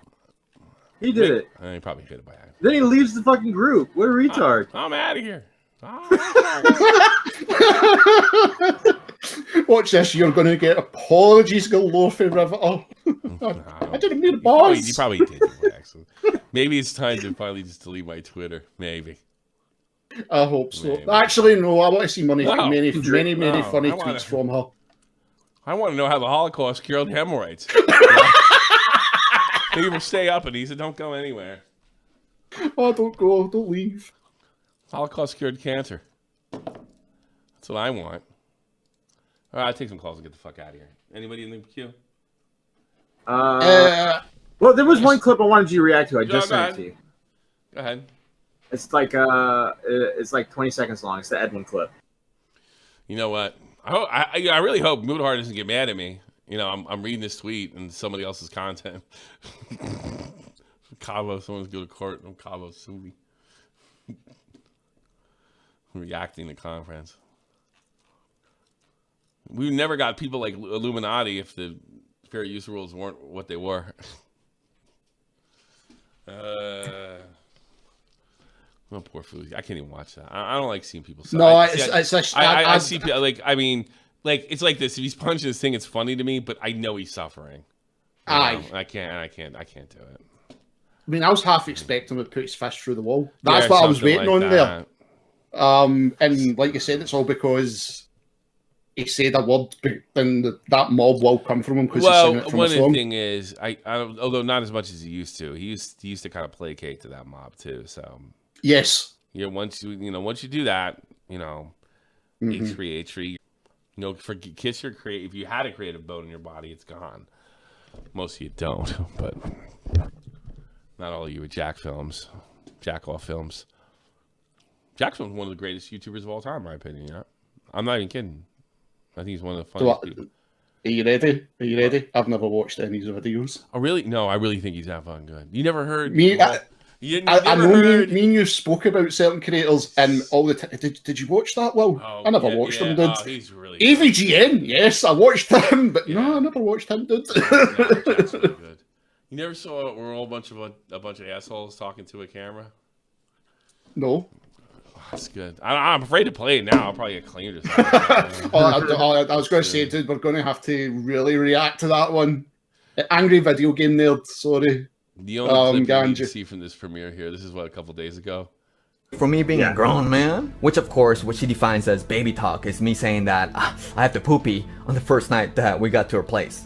He did it. He probably did it by accident. Then he leaves the fucking group. What a retard. I'm out of here. Watch this. You're going to get apologies galore for Riveter. I didn't mean to boss. You probably did it by accident. Maybe it's time to finally just delete my Twitter. Maybe. I hope so. Maybe. Actually, no. I want to see many funny tweets from her. I want to know how the Holocaust cured hemorrhoids. You will stay up, Anisa. Don't go anywhere. Oh, don't go. Don't leave. Holocaust cured cancer. That's what I want. All right, I'll take some calls and get the fuck out of here. Anybody in the queue? Well, there was one clip I wanted you to react to. I just sent it to you. Go ahead. It's like 20 seconds long. It's the Edwin clip. You know what? I really hope Moodhard doesn't get mad at me. You know, I'm reading this tweet and somebody else's content. Cabo, someone's going to court. I'm Cabo Sumi. Reacting to conference. We never got people like Illuminati if the fair use rules weren't what they were. Oh, poor Fuji. I can't even watch that. I don't like seeing people. No, I see people like. I mean, like it's like this. If he's punching this thing, it's funny to me, but I know he's suffering. I can't do it. I mean, I was half expecting him to put his fist through the wall. That's what I was waiting on there. And like you said, it's all because he said a word, then that mob will come from him because he's singing it from a song. One thing is, although not as much as he used to, he used to kind of placate to that mob too. So yes, yeah. Once you do that, H3, kiss your if you had a creative bone in your body, it's gone. Most of you don't, but not all of you are jack off films. Jack Film's one of the greatest YouTubers of all time, in my opinion. I'm not even kidding. I think he's one of the funniest people. Are you ready? Are you ready? I've never watched any of his videos. Oh, really? No, I really think he's that fucking good. You never heard me? I know me and you spoke about certain creators and all the time. Did you watch that? Well, I never watched him, dude. Oh, he's really AVGN, yes, I watched him, but no, I never watched him, dude. No, Jack's really good. You never saw we're all a bunch of assholes talking to a camera? No. Oh, that's good. I'm afraid to play it now. I'll probably get claimed or something. I was going to say, dude, we're going to have to really react to that one. Angry video game nerd, sorry. The only clip you need to see from this premiere here, this is what, a couple days ago? For me being a grown man, which of course, what she defines as baby talk, is me saying that I have to poopy on the first night that we got to her place.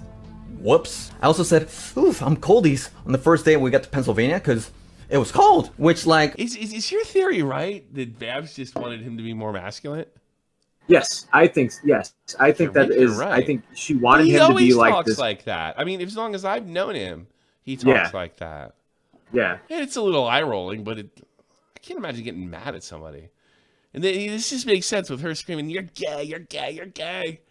Whoops. I also said, oof, I'm coldies on the first day we got to Pennsylvania because it was cold, which like... Is your theory right that Babs just wanted him to be more masculine? Yes, I think that is right. I think she wanted him to be like this. Like that. I mean, as long as I've known him, he talks like that. Yeah. It's a little eye rolling, but I can't imagine getting mad at somebody. And then this just makes sense with her screaming, "You're gay, you're gay, you're gay."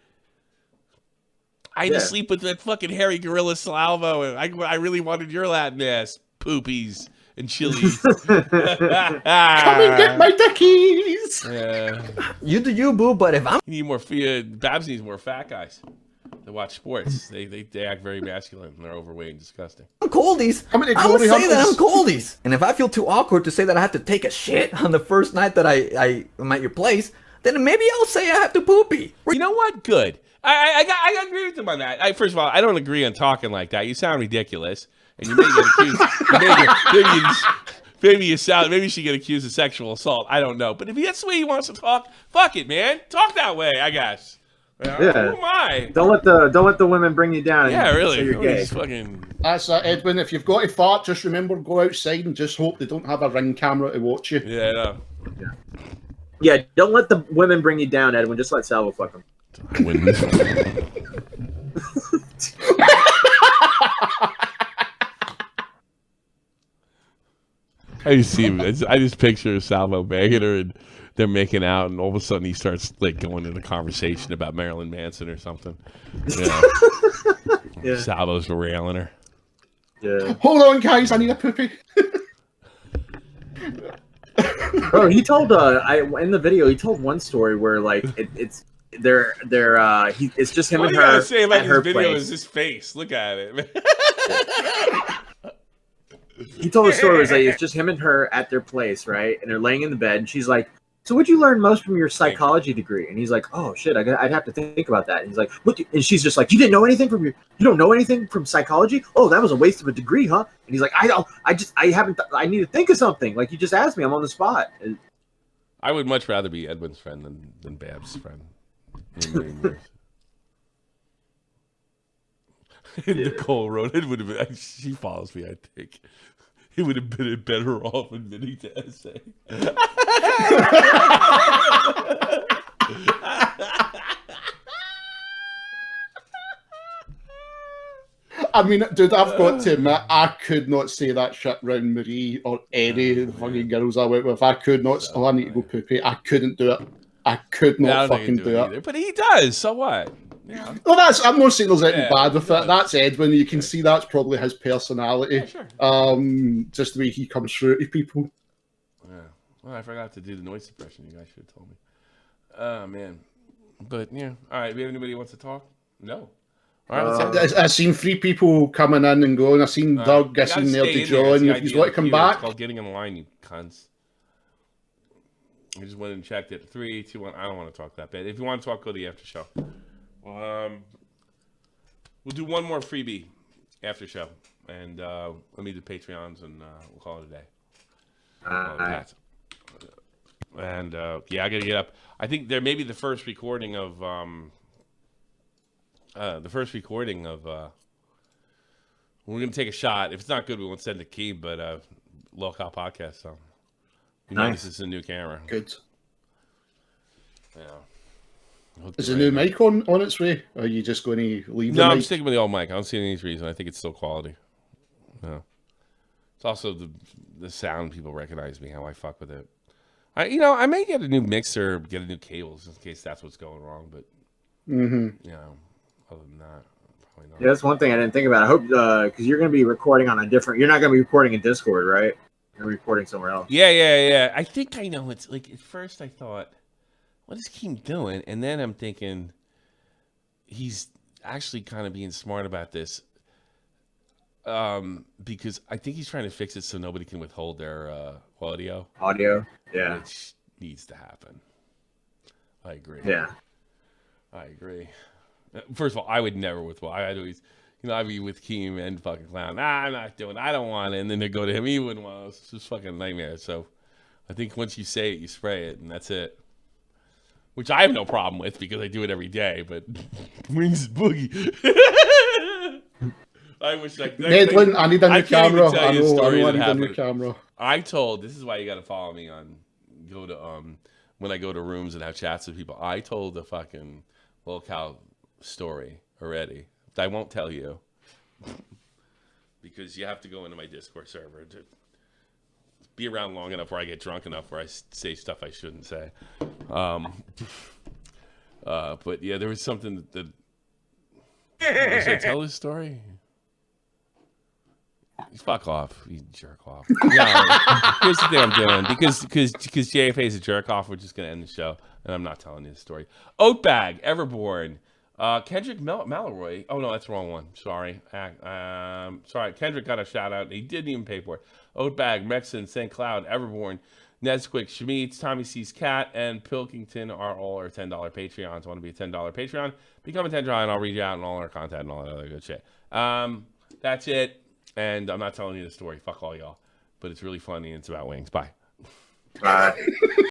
I had to sleep with that fucking hairy gorilla Salvo, and I really wanted your Latin ass, poopies and chilies. Come and get my dickies. Yeah. You do you, boo, but if I'm... You need more Babs needs more fat guys that watch sports. They act very masculine, and they're overweight and disgusting. I'm coldies. I'm gonna say that I'm coldies. And if I feel too awkward to say that I have to take a shit on the first night that I'm at your place, then maybe I'll say I have to poopy. You know what? Good. I agree with him on that. First of all, I don't agree on talking like that. You sound ridiculous, and you may get accused. Maybe you should get accused of sexual assault. I don't know, but if that's the way he wants to talk, fuck it, man. Talk that way, I guess. Yeah. Who am I? Don't let the women bring you down. Yeah, really. You're gay. That's Edwin. If you've got to fart, just remember, go outside and just hope they don't have a Ring camera to watch you. Yeah, I know. Yeah, don't let the women bring you down, Edwin. Just let Salvo fuck them. I just see him. I just picture Salvo banging her, and they're making out, and all of a sudden he starts like going into a conversation about Marilyn Manson or something. Yeah. Salvo's railing her. Yeah. Hold on, guys. I need a poopy. Bro, he told in the video he told one story where like it's just him and her. All you gotta say about this video is his face. Look at it. He told the story was like it's just him and her at their place, right? And they're laying in the bed, and she's like, "So what'd you learn most from your psychology degree?" And he's like, "Oh shit, I'd have to think about that." And he's like, "What?" And she's just like, "You don't know anything from psychology? Oh, that was a waste of a degree, huh?" And he's like, I need to think of something. Like you just asked me, I'm on the spot. I would much rather be Edwin's friend than Babs' friend. Nicole wrote it would have been. She follows me, I think. It would have been better off admitting to essay. I mean, dude, I've got to admit, I could not say that shit round Marie or any of the fucking girls I went with. I could not. I need to go poopy. I couldn't do it. I could not fucking do it. But he does. So what? Yeah. Well, I'm not saying there's anything bad with it. That's Edwin. You can see that's probably his personality. Yeah, sure. Just the way he comes through to people. Yeah. Well, I forgot to do the noise suppression. You guys should have told me. Oh, man. But, yeah. All right. Anybody wants to talk? No. All right. I've seen 3 people coming in and going. I've seen Doug. I've seen Neil DeJohn. If you want to come back. It's called getting in line, you cunts. I just went and checked it. 3, 2, 1. I don't want to talk that bad. If you want to talk, go to the after show. We'll do one more freebie after show, and let me do Patreons, and we'll call it a day. And I gotta get up. I think there may be the first recording of we're gonna take a shot. If it's not good, we won't send it to Key, but local podcast. So nice. It's a new camera. Good. Yeah. Is the new mic on its way? Or are you just going to leave No, I'm sticking with the old mic. I don't see any reason. I think it's still quality. Yeah. It's also the sound. People recognize me, how I fuck with it. I may get a new mixer, get a new cables in case that's what's going wrong. But, Other than that, probably not. Yeah, that's one thing I didn't think about. I hope because you're going to be recording on a different. You're not going to be recording in Discord, right? You're recording somewhere else. Yeah. I think I know. It's like at first I thought, what is Keem doing? And then I'm thinking, he's actually kind of being smart about this. Because I think he's trying to fix it so nobody can withhold their audio. Yeah. Which needs to happen. I agree. Yeah. I agree. First of all, I would never withhold. I'd always, I'd be with Keem and fucking Clown. I'm not doing it. I don't want it. And then they go to him. He wouldn't want it. It's just fucking a nightmare. So I think once you say it, you spray it, and that's it. Which I have no problem with because I do it every day. But Wings Boogie. I wish I could. Nedlin, I need a new camera. I know I need a new camera. This is why you got to follow me on, when I go to rooms and have chats with people. I told the fucking locale story already. I won't tell you because you have to go into my Discord server to be around long enough where I get drunk enough where I say stuff I shouldn't say. But yeah, there was something that should I tell this story? Fuck off, you jerk off. Yeah, here's the thing I'm doing because JFA is a jerk off. We're just gonna end the show, and I'm not telling you the story. Oatbag, Everborn, Kendrick Malloy. Oh no, that's the wrong one. Sorry, sorry. Kendrick got a shout out. He didn't even pay for it. Oatbag, Mexon, St. Cloud, Everborn, Nesquik, Schmeats, Tommy C's Cat, and Pilkington are all our $10 Patreons. Want to be a $10 Patreon? Become a $10, and I'll read you out and all our content and all that other good shit. That's it. And I'm not telling you the story. Fuck all y'all. But it's really funny and it's about wings. Bye. Bye.